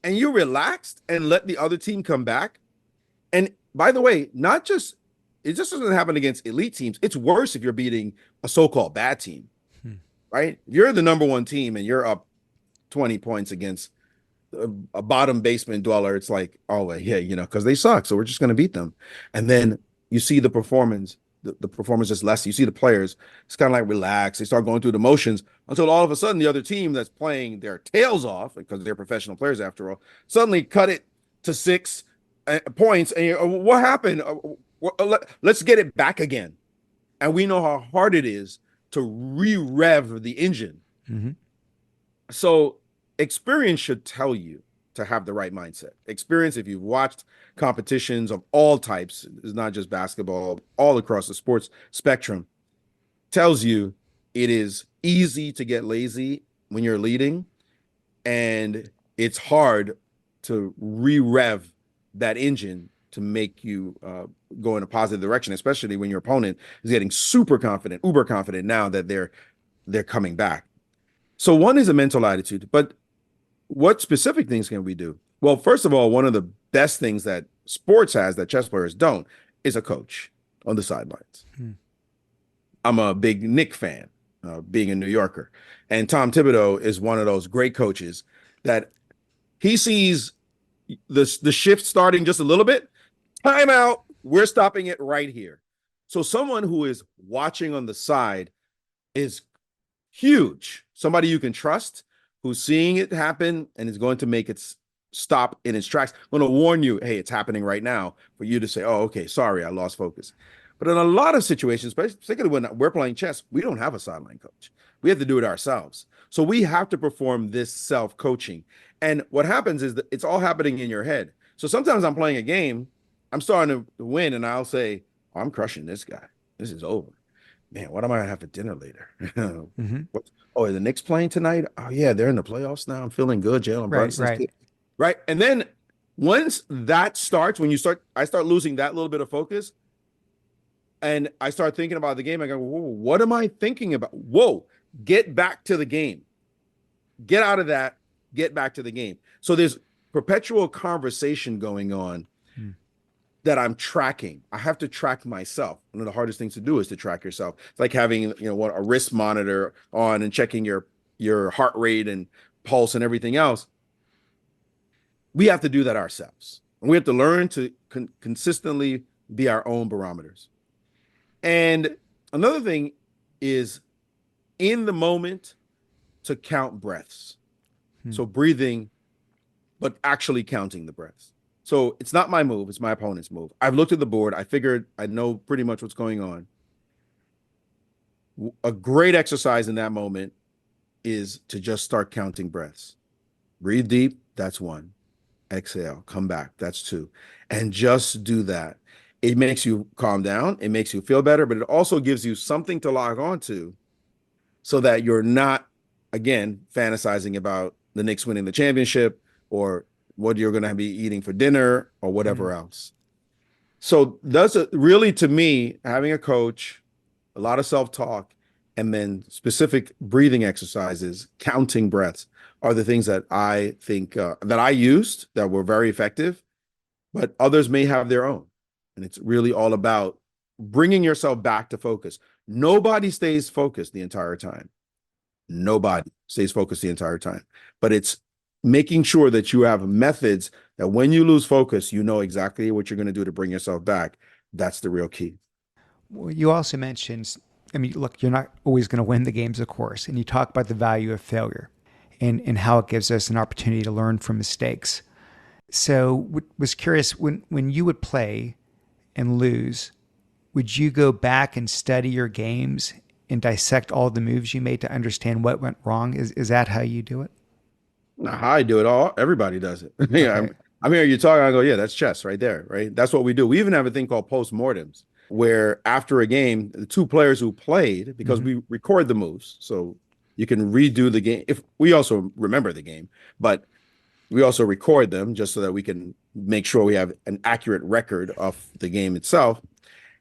and you relaxed and let the other team come back. And by the way, not just it just doesn't happen against elite teams. It's worse if you're beating a so-called bad team, Hmm. right? If you're the number one team and you're up 20 points against a bottom basement dweller, it's like, oh, well, yeah, because they suck. So we're just going to beat them. And then you see the performance. The performance is less. You see the players, it's kind of like relax. They start going through the motions until all of a sudden the other team that's playing their tails off, because they're professional players after all, suddenly cut it to 6 points. And what happened? Let's get it back again. And we know how hard it is to re-rev the engine. Mm-hmm. So experience should tell you to have the right mindset. Experience, if you've watched competitions of all types, it's not just basketball, all across the sports spectrum, tells you it is easy to get lazy when you're leading, and it's hard to re-rev that engine to make you go in a positive direction, especially when your opponent is getting super confident, uber confident now that they're coming back. So one is a mental attitude, but what specific things can we do? Well, first of all, one of the best things that sports has that chess players don't is a coach on the sidelines. Hmm. I'm a big Nick fan, being a New Yorker. And Tom Thibodeau is one of those great coaches that he sees the shift starting just a little bit. Timeout. We're stopping it right here. So someone who is watching on the side is huge. Somebody you can trust, who's seeing it happen and is going to make it stop in its tracks. I'm going to warn you, hey, it's happening right now, for you to say, oh, okay, sorry, I lost focus. But in a lot of situations, particularly when we're playing chess, we don't have a sideline coach. We have to do it ourselves. So we have to perform this self-coaching. And what happens is that it's all happening in your head. So sometimes I'm playing a game, I'm starting to win, and I'll say, oh, I'm crushing this guy. This is over. Man, what am I gonna have for dinner later? Mm-hmm. What, oh, are the Knicks playing tonight? Oh yeah, they're in the playoffs now. I'm feeling good. Jalen Right, Brunson's right. kid. Right. And then once that starts, I start losing that little bit of focus, and I start thinking about the game. I go, whoa, what am I thinking about? Whoa, get back to the game. Get out of that. Get back to the game. So there's perpetual conversation going on Hmm. that I'm tracking. I have to track myself. One of the hardest things to do is to track yourself. It's like having, a wrist monitor on and checking your heart rate and pulse and everything else. We have to do that ourselves. And we have to learn to consistently be our own barometers. And Another thing is in the moment to count breaths. Hmm. So breathing, but actually counting the breaths. So it's not my move, it's my opponent's move. I've looked at the board, I figured I know pretty much what's going on. A great exercise in that moment is to just start counting breaths. Breathe deep, that's one. Exhale, come back, that's two. And just do that. It makes you calm down, it makes you feel better, but it also gives you something to log on to so that you're not, again, fantasizing about the Knicks winning the championship or what you're going to be eating for dinner or Hmm. whatever else. So that's really, to me, having a coach, a lot of self-talk, and then specific breathing exercises, counting breaths are the things that I think that I used that were very effective, but others may have their own. And it's really all about bringing yourself back to focus. Nobody stays focused the entire time. Nobody stays focused the entire time, but it's making sure that you have methods that when you lose focus, you know exactly what you're going to do to bring yourself back. That's the real key. Well, you also mentioned, I mean, look, you're not always going to win the games, of course, and you talk about the value of failure and how it gives us an opportunity to learn from mistakes. So, was curious when you would play and lose, would you go back and study your games and dissect all the moves you made to understand what went wrong? Is that how you do it? Now, how I do it all, everybody does it. Yeah, Okay. I'm here, you talk, I go, yeah, that's chess right there, right? That's what we do. We even have a thing called postmortems, where after a game, the two players who played, because Hmm. we record the moves, so you can redo the game. If we also remember the game, but we also record them just so that we can make sure we have an accurate record of the game itself.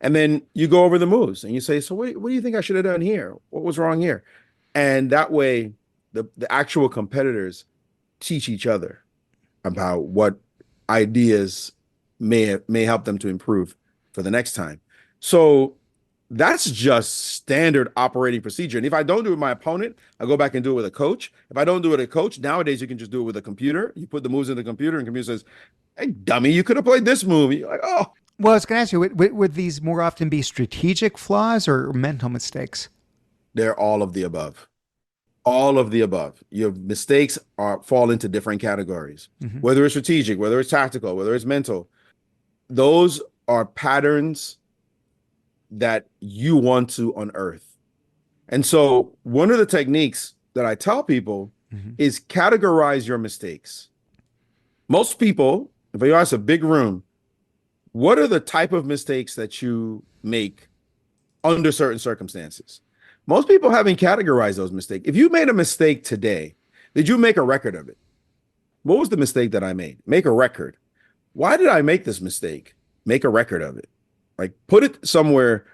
And then you go over the moves and you say, so what do you think I should have done here? What was wrong here? And that way, the actual competitors teach each other about what ideas may help them to improve for the next time. So that's just standard operating procedure. And if I don't do it with my opponent, I go back and do it with a coach. If I don't do it with a coach, nowadays you can just do it with a computer. You put the moves in the computer, and the computer says, "Hey, dummy, you could have played this move." You're like, "Oh, Well, I was going to ask you, would these more often be strategic flaws or mental mistakes? they're all of the above." All of the above. Your mistakes are fall into different categories, Hmm. whether it's strategic, whether it's tactical, whether it's mental. Those are patterns that you want to unearth. And so, one of the techniques that I tell people Hmm. is categorize your mistakes. Most people, if you ask a big room, what are the type of mistakes that you make under certain circumstances? Most people haven't categorized those mistakes. If you made a mistake today, did you make a record of it? What was the mistake that I made? Make a record. Why did I make this mistake? Make a record of it. Like put it somewhere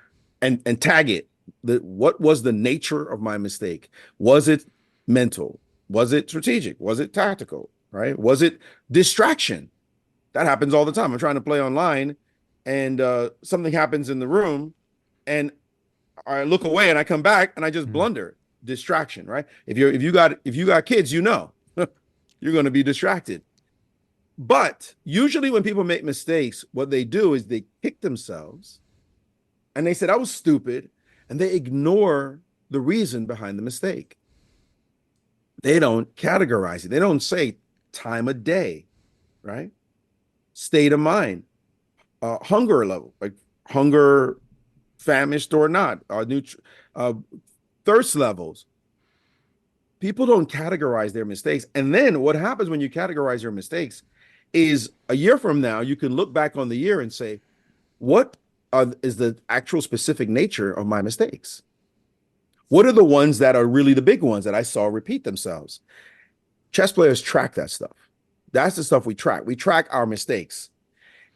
and tag it. What was the nature of my mistake? Was it mental? Was it strategic? Was it tactical? Right? Was it distraction? That happens all the time. I'm trying to play online and something happens in the room and I look away and I come back and I just blunder. Distraction, right? If you got kids, you know you're going to be distracted. But usually when people make mistakes, what they do is they kick themselves and they say, that was stupid. And they ignore the reason behind the mistake. They don't categorize it. They don't say time of day, right? State of mind, hunger level, like hunger, famished or not, uh, thirst levels. People don't categorize their mistakes. And then what happens when you categorize your mistakes is a year from now, you can look back on the year and say, what is the actual specific nature of my mistakes? What are the ones that are really the big ones that I saw repeat themselves? Chess players track that stuff. That's the stuff we track. We track our mistakes.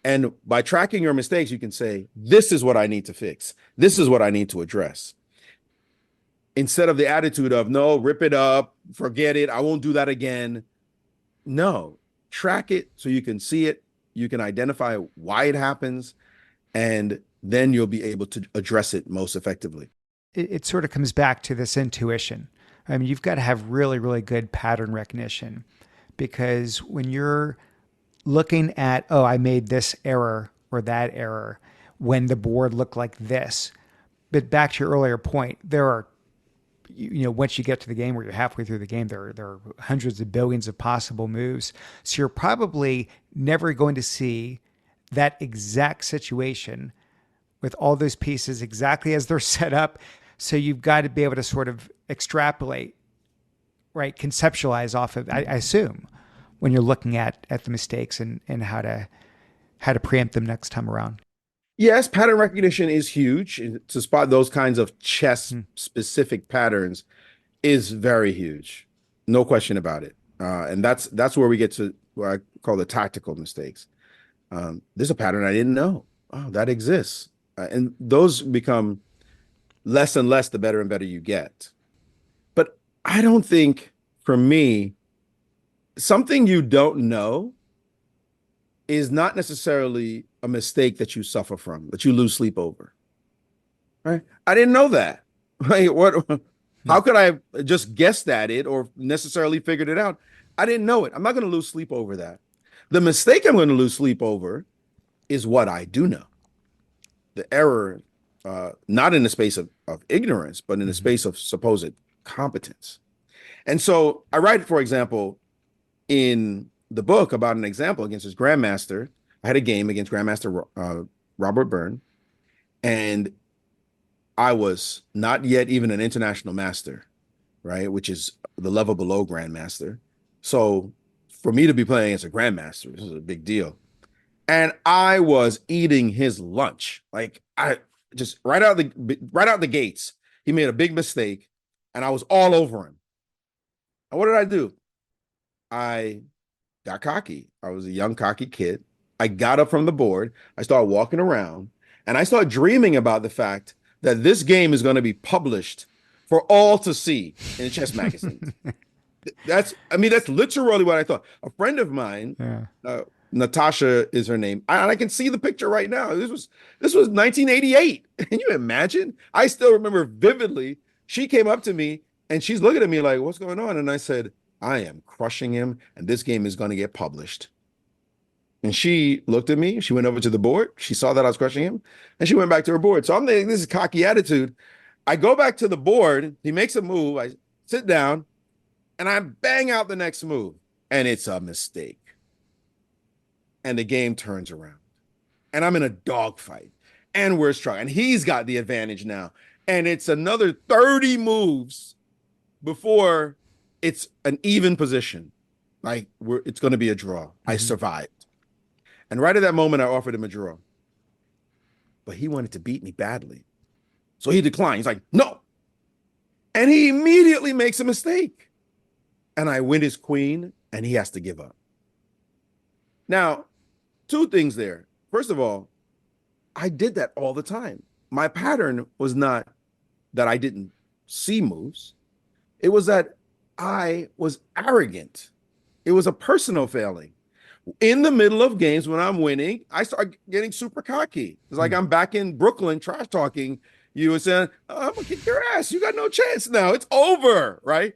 And by tracking your mistakes, you can say, this is what I need to fix. This is what I need to address. Instead of the attitude of, no, rip it up, forget it, I won't do that again. No, track it so you can see it. You can identify why it happens, and then you'll be able to address it most effectively. It sort of comes back to this intuition. I mean, you've got to have really, really good pattern recognition because when you're looking at, oh, I made this error or that error when the board looked like this, but back to your earlier point, there are, once you get to the game where you're halfway through the game, there are hundreds of billions of possible moves. So you're probably never going to see that exact situation with all those pieces exactly as they're set up. So you've got to be able to sort of extrapolate, right? Conceptualize off of, I assume, when you're looking at the mistakes and how to preempt them next time around. Yes, pattern recognition is huge. To spot those kinds of chess Hmm. specific patterns is very huge. No question about it. And that's where we get to what I call the tactical mistakes. There's a pattern I didn't know. Oh, that exists. And those become less and less the better and better you get. But I don't think, for me, something you don't know is not necessarily a mistake that you suffer from, that you lose sleep over. Right? I didn't know that. Right? What? Hmm. How could I just guessed at it or necessarily figured it out? I didn't know it. I'm not going to lose sleep over that. The mistake I'm going to lose sleep over is what I do know. The error, not in the space of ignorance, but in the Hmm. space of supposed competence. And so I write, for example, in the book about an example against his grandmaster. I had a game against Grandmaster Robert Byrne, and I was not yet even an international master, right? Which is the level below grandmaster. So for me to be playing as a grandmaster, this is a big deal. And I was eating his lunch. Like I just right out the gates, he made a big mistake, and I was all over him. And what did I do? I got cocky. I was a young, cocky kid. I got up from the board. I started walking around and I started dreaming about the fact that this game is going to be published for all to see in chess magazines. That's literally what I thought. A friend of mine, Yeah. uh, Natasha is her name. I can see the picture right now. This was 1988. Can you imagine? I still remember vividly. She came up to me and she's looking at me like, "What's going on?" And I said, "I am crushing him, and this game is going to get published." And she looked at me. She went over to the board. She saw that I was crushing him, and she went back to her board. So I'm thinking this is cocky attitude. I go back to the board. He makes a move. I sit down, and I bang out the next move, and it's a mistake. And the game turns around, and I'm in a dogfight, and we're struggling. And he's got the advantage now, and it's another 30 moves before it's an even position. Like it's going to be a draw. I Hmm. survived, and right at that moment, I offered him a draw, but he wanted to beat me badly, so he declined. He's like, "No," and he immediately makes a mistake, and I win his queen, and he has to give up. Now, two things there. First of all, I did that all the time. My pattern was not that I didn't see moves. It was that I was arrogant. It was a personal failing. In the middle of games when I'm winning, I start getting super cocky. It's like I'm back in Brooklyn trash talking you and saying, "Oh, I'm gonna kick your ass. You got no chance now. It's over," right?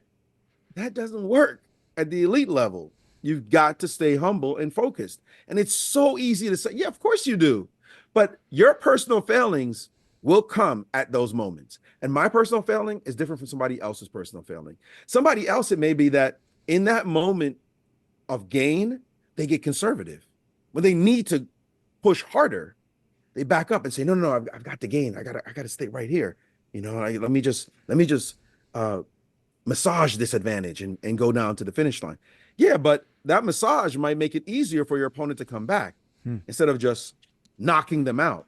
That doesn't work at the elite level. You've got to stay humble and focused. And it's so easy to say, yeah, of course you do. But your personal failings will come at those moments. And my personal failing is different from somebody else's personal failing. Somebody else, it may be that in that moment of gain, they get conservative. When they need to push harder, they back up and say, "No, no, no, I've got the gain. I gotta stay right here. Let me just uh, massage this advantage and go down to the finish line." Yeah, but that massage might make it easier for your opponent to come back Hmm. instead of just knocking them out.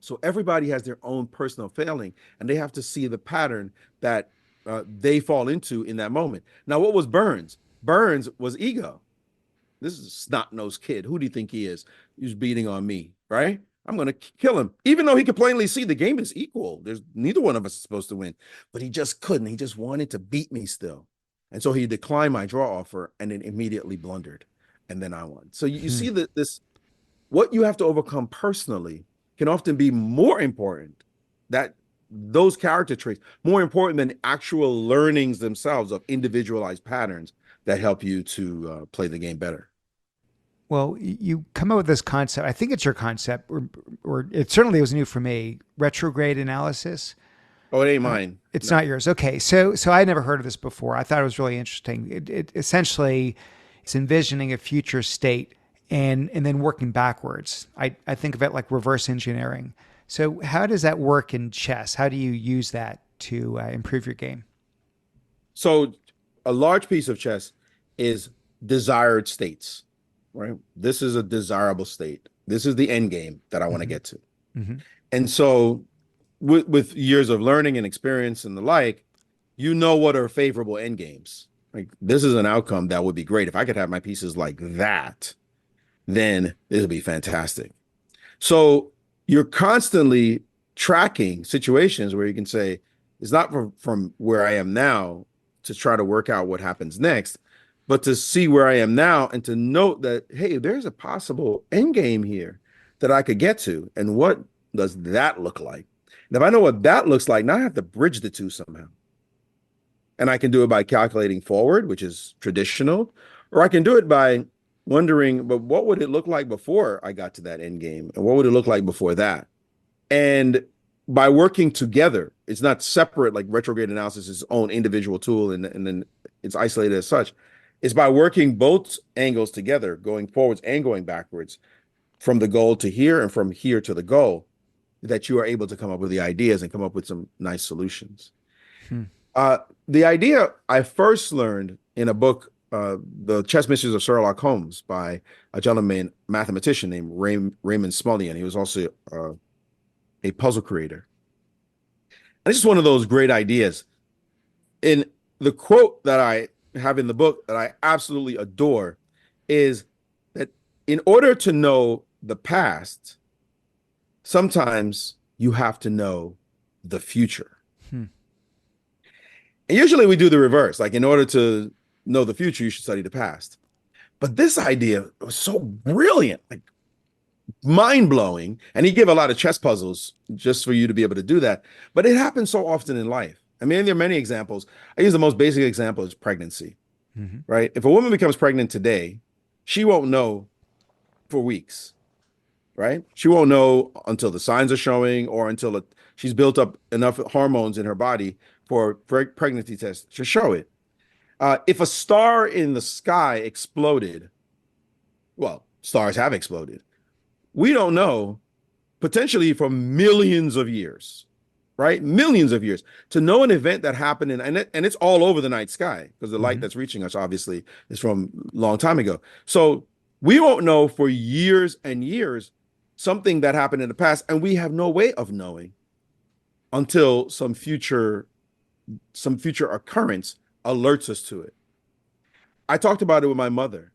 So everybody has their own personal failing, and they have to see the pattern that they fall into in that moment. Now, what was Burns? Burns was ego. This is a snot-nosed kid. Who do you think he is? He's beating on me, right? I'm going to kill him. Even though he could plainly see the game is equal. There's neither one of us is supposed to win. But he just couldn't. He just wanted to beat me still. And so he declined my draw offer and then immediately blundered. And then I won. So you Hmm. see that this what you have to overcome personally can often be more important, that those character traits more important than actual learnings themselves of individualized patterns that help you to play the game better. Well, you come up with this concept. I think it's your concept, or it certainly was new for me. Retrograde analysis. Oh, it ain't mine. It's No. not yours. Okay, so I never heard of this before. I thought it was really interesting. It essentially it's envisioning a future state and then working backwards. I think of it like reverse engineering. So how does that work in chess? How do you use that to improve your game? So a large piece of chess is desired states, right? This is a desirable state. This is the end game that I want to Hmm. get to. Hmm. And so with years of learning and experience and the like, you know what are favorable end games. Like this is an outcome that would be great. If I could have my pieces like that, then this would be fantastic. So you're constantly tracking situations where you can say, it's not from where I am now to try to work out what happens next, but to see where I am now and to note that, hey, there's a possible end game here that I could get to. And what does that look like? And if I know what that looks like, now I have to bridge the two somehow. And I can do it by calculating forward, which is traditional, or I can do it by wondering, but what would it look like before I got to that end game? And what would it look like before that? And by working together, it's not separate, like retrograde analysis is its own individual tool and then it's isolated as such. It's by working both angles together, going forwards and going backwards from the goal to here and from here to the goal, that you are able to come up with the ideas and come up with some nice solutions. Hmm. The idea I first learned in a book, The Chess Mysteries of Sherlock Holmes, by a gentleman, mathematician named Raymond Smullyan. He was also a puzzle creator. And it's just one of those great ideas. In the quote that I have in the book that I absolutely adore is that in order to know the past, sometimes you have to know the future. Hmm. And usually we do the reverse. Like in order to know the future, you should study the past. But this idea was so brilliant, like mind blowing. And he gave a lot of chess puzzles just for you to be able to do that. But it happens so often in life. I mean, there are many examples. I use the most basic example is pregnancy, Hmm. right? If a woman becomes pregnant today, she won't know for weeks, right? She won't know until the signs are showing or until she's built up enough hormones in her body for pregnancy tests to show it. If a star in the sky exploded, well, stars have exploded. We don't know potentially for millions of years, right? Millions of years to know an event that happened and it's all over the night sky because the light Hmm. that's reaching us obviously is from a long time ago. So we won't know for years and years something that happened in the past, and we have no way of knowing until some future occurrence alerts us to it. I talked about it with my mother.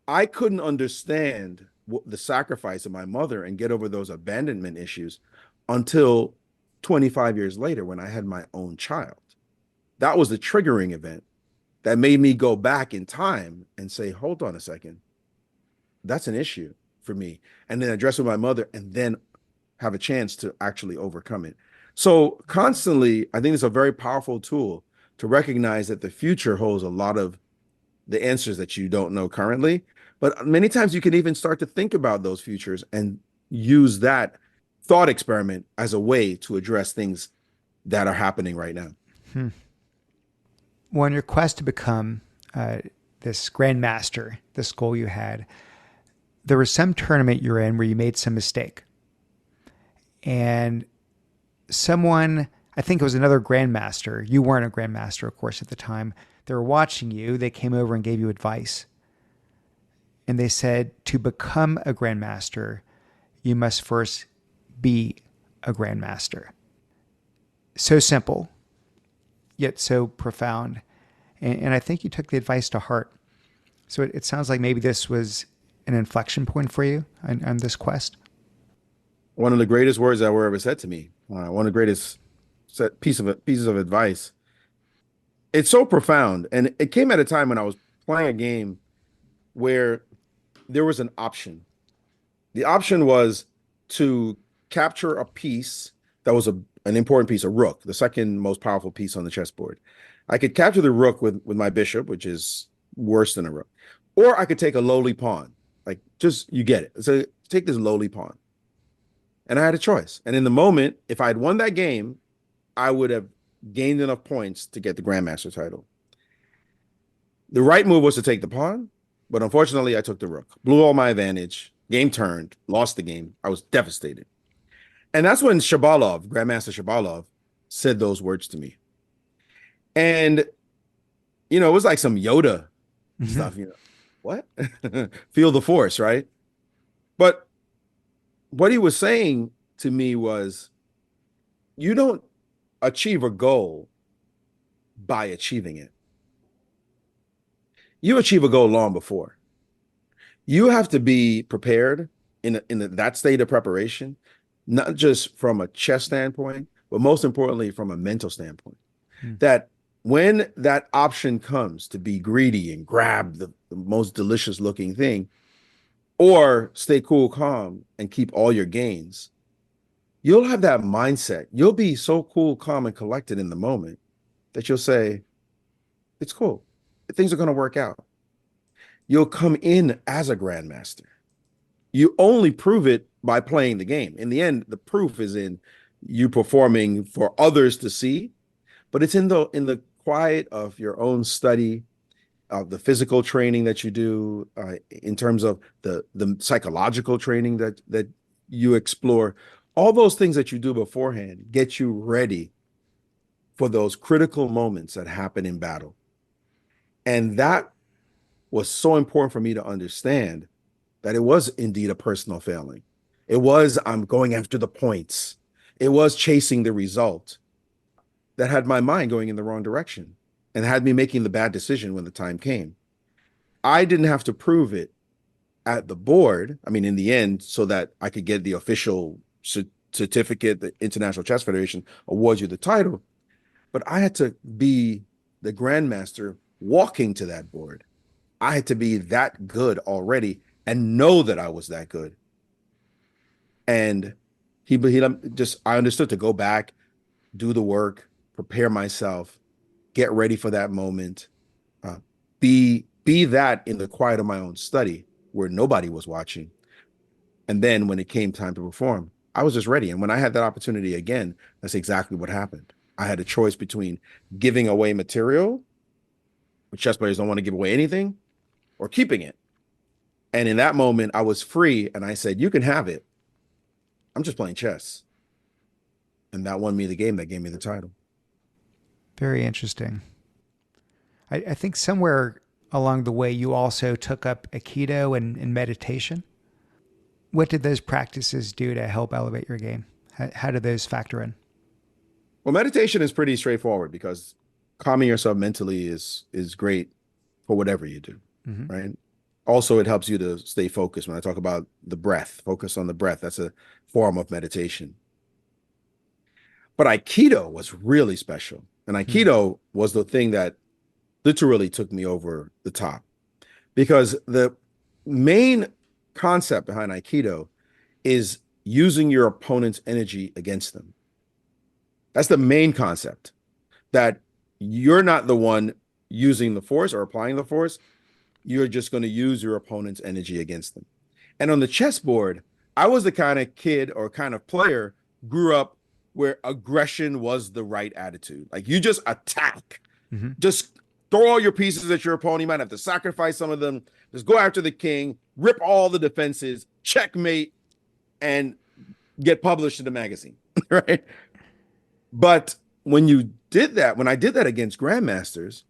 I couldn't understand the sacrifice of my mother and get over those abandonment issues until 25 years later when I had my own child. That was the triggering event that made me go back in time and say, hold on a second, that's an issue for me. And then address it with my mother and then have a chance to actually overcome it. So constantly, I think it's a very powerful tool to recognize that the future holds a lot of the answers that you don't know currently. But many times you can even start to think about those futures and use that thought experiment as a way to address things that are happening right now. Hmm. Well, on your quest to become this grandmaster, this goal you had, there was some tournament you're in where you made some mistake. And someone, I think it was another grandmaster, you weren't a grandmaster, of course, at the time, they were watching you. They came over and gave you advice. And they said to become a grandmaster, you must first be a grandmaster. So simple, yet so profound. And I think you took the advice to heart. So it sounds like maybe this was an inflection point for you on this quest. One of the greatest words that were ever said to me, one of the greatest pieces of advice. It's so profound. And it came at a time when I was playing a game where there was an option. The option was to capture a piece that was an important piece, a rook, the second most powerful piece on the chessboard. I could capture the rook with my bishop, which is worse than a rook, or I could take a lowly pawn. Like, just, you get it. So take this lowly pawn. And I had a choice. And in the moment, if I had won that game, I would have gained enough points to get the Grandmaster title. The right move was to take the pawn, but unfortunately, I took the rook, blew all my advantage. Game turned, lost the game. I was devastated. And that's when Shabalov, Grandmaster Shabalov, said those words to me. And, it was like some Yoda Hmm. stuff, what? Feel the force, right? But what he was saying to me was, you don't achieve a goal by achieving it. You achieve a goal long before. You have to be prepared in that state of preparation, not just from a chess standpoint, but most importantly, from a mental standpoint. That when that option comes to be greedy and grab the most delicious looking thing, or stay cool, calm, and keep all your gains, you'll have that mindset. You'll be so cool, calm, and collected in the moment that you'll say, it's cool. Things are going to work out. You'll come in as a grandmaster. You only prove it by playing the game. In the end, the proof is in you performing for others to see, but it's in the quiet of your own study, of the physical training that you do, in terms of the psychological training that you explore. All those things that you do beforehand get you ready for those critical moments that happen in battle. And that was so important for me to understand, that it was indeed a personal failing. It was, I'm going after the points. It was chasing the result that had my mind going in the wrong direction and had me making the bad decision when the time came. I didn't have to prove it at the board. I mean, in the end, so that I could get the official certificate, the International Chess Federation awards you the title. But I had to be the grandmaster walking to that board. I had to be that good already and know that I was that good. And he just, I understood to go back, do the work, prepare myself, get ready for that moment, uh, be that in the quiet of my own study where nobody was watching. And then when it came time to perform, I was just ready. And when I had that opportunity again, that's exactly what happened. I had a choice between giving away material, which chess players don't want to give away anything, or keeping it. And in that moment, I was free and I said, you can have it. I'm just playing chess. And that won me the game that gave me the title. Very interesting. I think somewhere along the way you also took up Aikido and meditation. What did those practices do to help elevate your game? How did those factor in? Well, meditation is pretty straightforward because calming yourself mentally is great for whatever you do, Hmm. right? Also, it helps you to stay focused. When I talk about the breath, focus on the breath. That's a form of meditation. But Aikido was really special. And Aikido was the thing that literally took me over the top, because the main concept behind Aikido is using your opponent's energy against them. That's the main concept, that you're not the one using the force or applying the force. You're just going to use your opponent's energy against them. And on the chessboard, I was the kind of kid or kind of player grew up where aggression was the right attitude. Like, you just attack, Hmm. just throw all your pieces at your opponent. You might have to sacrifice some of them. Just go after the king, rip all the defenses, checkmate, and get published in the magazine, right? But when I did that against grandmasters,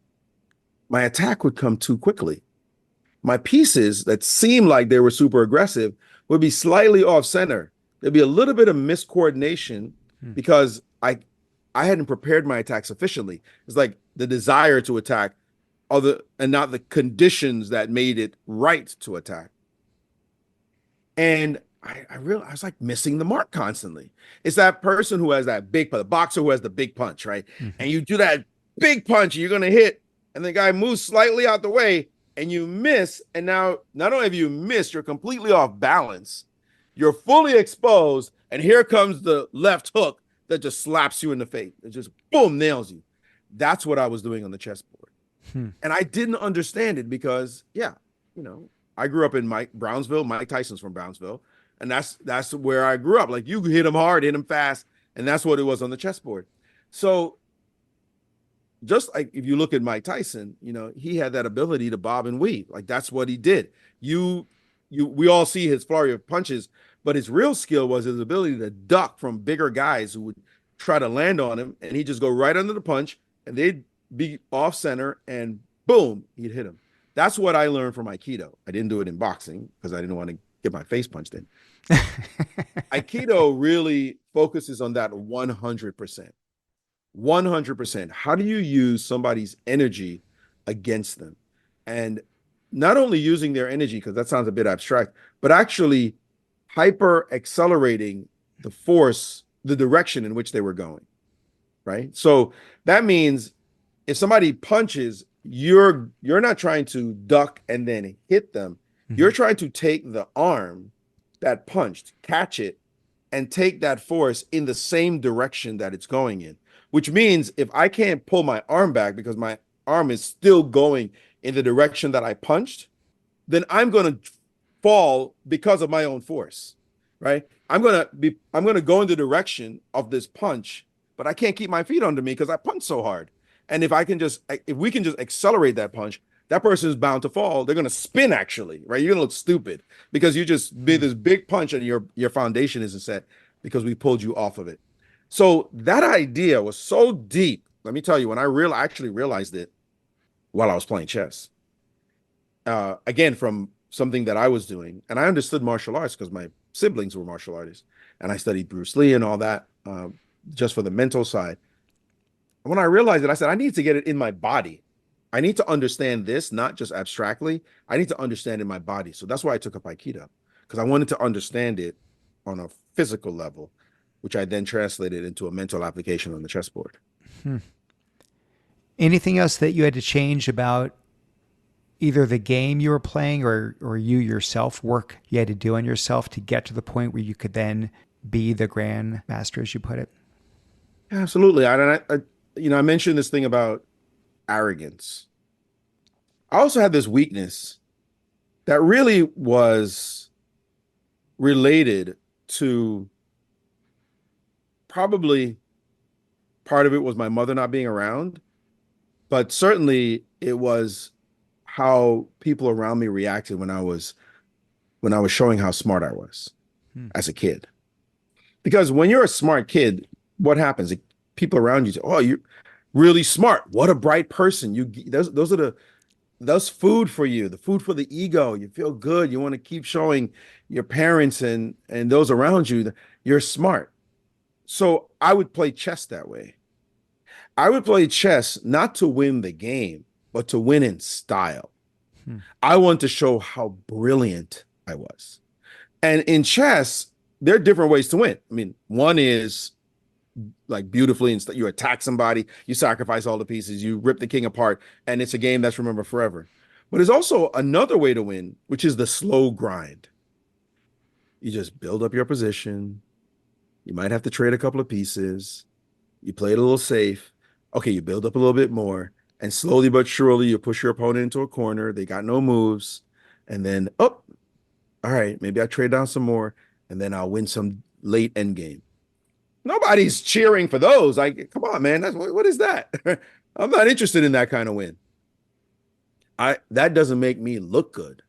my attack would come too quickly. My pieces that seemed like they were super aggressive would be slightly off center. There'd be a little bit of miscoordination because I hadn't prepared my attack sufficiently. It's like the desire to attack, other and not the conditions that made it right to attack. And I realized I was like missing the mark constantly. It's that person who has that big, the boxer who has the big punch, right? Hmm. And you do that big punch, and you're gonna hit, and the guy moves slightly out the way, and you miss. And now, not only have you missed, you're completely off balance. You're fully exposed, and here comes the left hook that just slaps you in the face. It just boom, nails you. That's what I was doing on the chessboard. Hmm. And I didn't understand it because, yeah, you know, I grew up in Brownsville. Mike Tyson's from Brownsville, and that's where I grew up. Like you hit him hard, hit him fast, and that's what it was on the chessboard. So just like if you look at Mike Tyson, he had that ability to bob and weave. Like that's what he did. You, we all see his flurry of punches, but his real skill was his ability to duck from bigger guys who would try to land on him, and he'd just go right under the punch, and they'd be off center, and boom, he'd hit him. That's what I learned from Aikido. I didn't do it in boxing because I didn't want to get my face punched in. Aikido really focuses on that 100%. 100%. How do you use somebody's energy against them? And not only using their energy, because that sounds a bit abstract, but actually hyper accelerating the force, the direction in which they were going, right? So that means if somebody punches, you're not trying to duck and then hit them. Mm-hmm. You're trying to take the arm that punched, catch it, and take that force in the same direction that it's going in. Which means if I can't pull my arm back because my arm is still going in the direction that I punched, then I'm going to fall because of my own force, right? I'm going to go in the direction of this punch, but I can't keep my feet under me because I punched so hard. And if we can just accelerate that punch, that person is bound to fall. They're going to spin actually, right? You're going to look stupid because you just made this big punch and your foundation isn't set because we pulled you off of it. So that idea was so deep. Let me tell you, when I actually realized it while I was playing chess, again, from something that I was doing, and I understood martial arts because my siblings were martial artists, and I studied Bruce Lee and all that, just for the mental side. When I realized it, I said, I need to get it in my body. I need to understand this, not just abstractly. I need to understand in my body. So that's why I took up Aikido, because I wanted to understand it on a physical level, which I then translated into a mental application on the chessboard. Anything else that you had to change about either the game you were playing or you yourself, work you had to do on yourself to get to the point where you could then be the grandmaster, as you put it? Absolutely. I mentioned this thing about arrogance. I also had this weakness that really was related to, probably part of it was my mother not being around, but certainly it was how people around me reacted when I was showing how smart I was as a kid. Because when you're a smart kid, what happens? People around you say, "Oh, you're really smart. What a bright person." That's food for you, the food for the ego. You feel good. You want to keep showing your parents and those around you that you're smart. So I would play chess that way. I would play chess not to win the game, but to win in style. I want to show how brilliant I was. And in chess, there are different ways to win. I mean, one is like beautifully, and you attack somebody, you sacrifice all the pieces, you rip the king apart, and it's a game that's remembered forever. But there's also another way to win, which is the slow grind. You just build up your position. You might have to trade a couple of pieces. You play it a little safe. Okay, you build up a little bit more. And slowly but surely, you push your opponent into a corner. They got no moves. And then, all right, maybe I trade down some more. And then I'll win some late end game. Nobody's cheering for those. Like, come on, man. What is that? I'm not interested in that kind of win. That doesn't make me look good.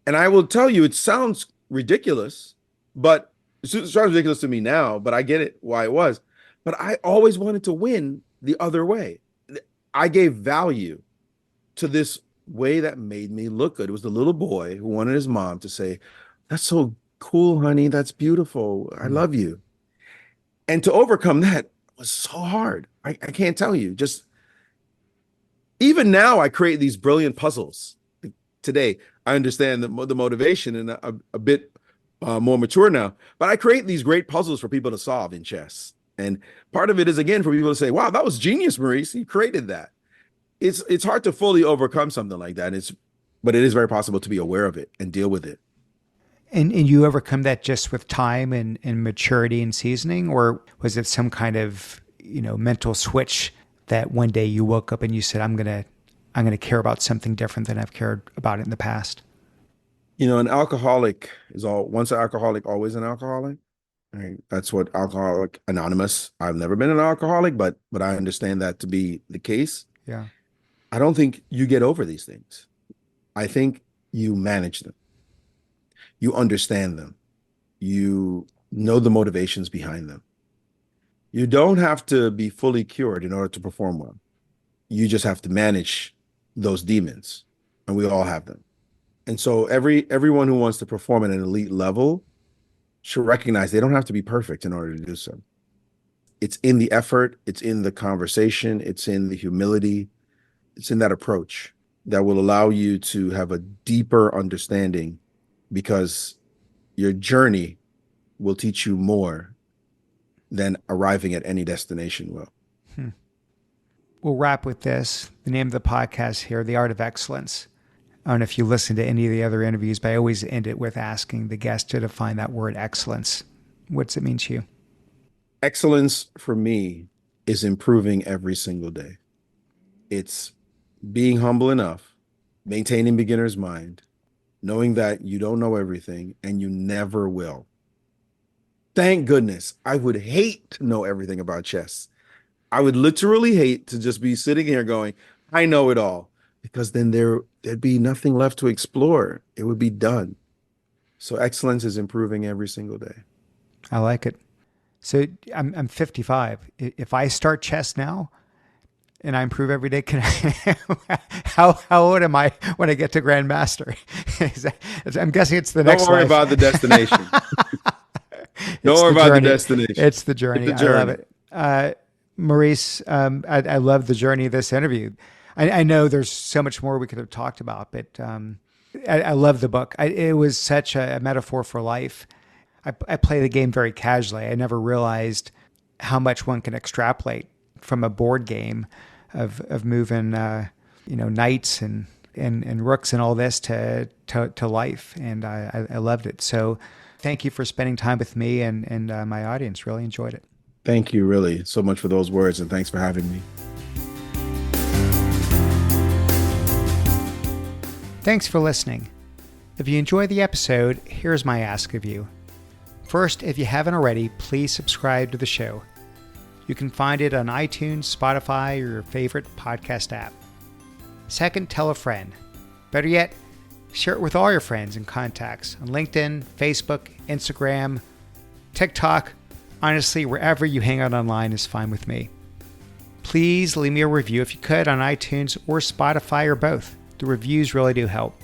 And I will tell you, it sounds ridiculous, but it sounds ridiculous to me now, but I get it why it was. But I always wanted to win the other way. I gave value to this way that made me look good. It was the little boy who wanted his mom to say, "That's so cool, honey. That's beautiful. I love you." And to overcome that was so hard. I can't tell you. Just even now, I create these brilliant puzzles. Today, I understand the motivation and a bit more mature now. But I create these great puzzles for people to solve in chess. And part of it is, again, for people to say, "Wow, that was genius, Maurice. You created that." It's hard to fully overcome something like that. But it is very possible to be aware of it and deal with it. And you overcome that just with time and maturity and seasoning, or was it some kind of mental switch that one day you woke up and you said, I'm gonna care about something different than I've cared about it in the past"? An alcoholic is all once an alcoholic, always an alcoholic. Right? That's what Alcoholic Anonymous. I've never been an alcoholic, but I understand that to be the case. Yeah. I don't think you get over these things. I think you manage them. You understand them. You know the motivations behind them. You don't have to be fully cured in order to perform well. You just have to manage those demons, and we all have them. And so everyone who wants to perform at an elite level should recognize they don't have to be perfect in order to do so. It's in the effort, it's in the conversation, it's in the humility, it's in that approach that will allow you to have a deeper understanding, because your journey will teach you more than arriving at any destination will. We'll wrap with this. The name of the podcast here, The Art of Excellence. I don't know if you listen to any of the other interviews, but I always end it with asking the guest to define that word excellence. What's it mean to you? Excellence for me is improving every single day. It's being humble enough, maintaining beginner's mind, knowing that you don't know everything and you never will. Thank goodness. I would hate to know everything about chess. I would literally hate to just be sitting here going, I know it all, because then there'd be nothing left to explore. It would be done. So excellence is improving every single day. I like it. So I'm 55. If I start chess now and I improve every day, how old am I when I get to Grandmaster? I'm guessing it's the next Don't worry life. about the destination. Don't worry about the destination. It's the journey. It's the journey. I love it. Maurice, I love the journey of this interview. I know there's so much more we could have talked about, but I love the book. It was such a metaphor for life. I play the game very casually. I never realized how much one can extrapolate from a board game of moving, knights and rooks and all this to life. And I loved it. So thank you for spending time with me and my audience. Really enjoyed it. Thank you really so much for those words, and thanks for having me. Thanks for listening. If you enjoyed the episode, here's my ask of you. First, if you haven't already, please subscribe to the show. You can find it on iTunes, Spotify, or your favorite podcast app. Second, tell a friend. Better yet, share it with all your friends and contacts on LinkedIn, Facebook, Instagram, TikTok. Honestly, wherever you hang out online is fine with me. Please leave me a review if you could on iTunes or Spotify or both. The reviews really do help.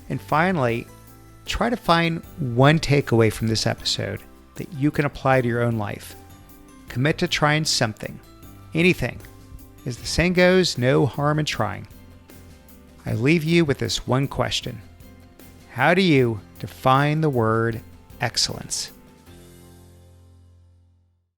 And finally, try to find one takeaway from this episode that you can apply to your own life. Commit to trying something, anything. As the saying goes, no harm in trying. I leave you with this one question. How do you define the word excellence?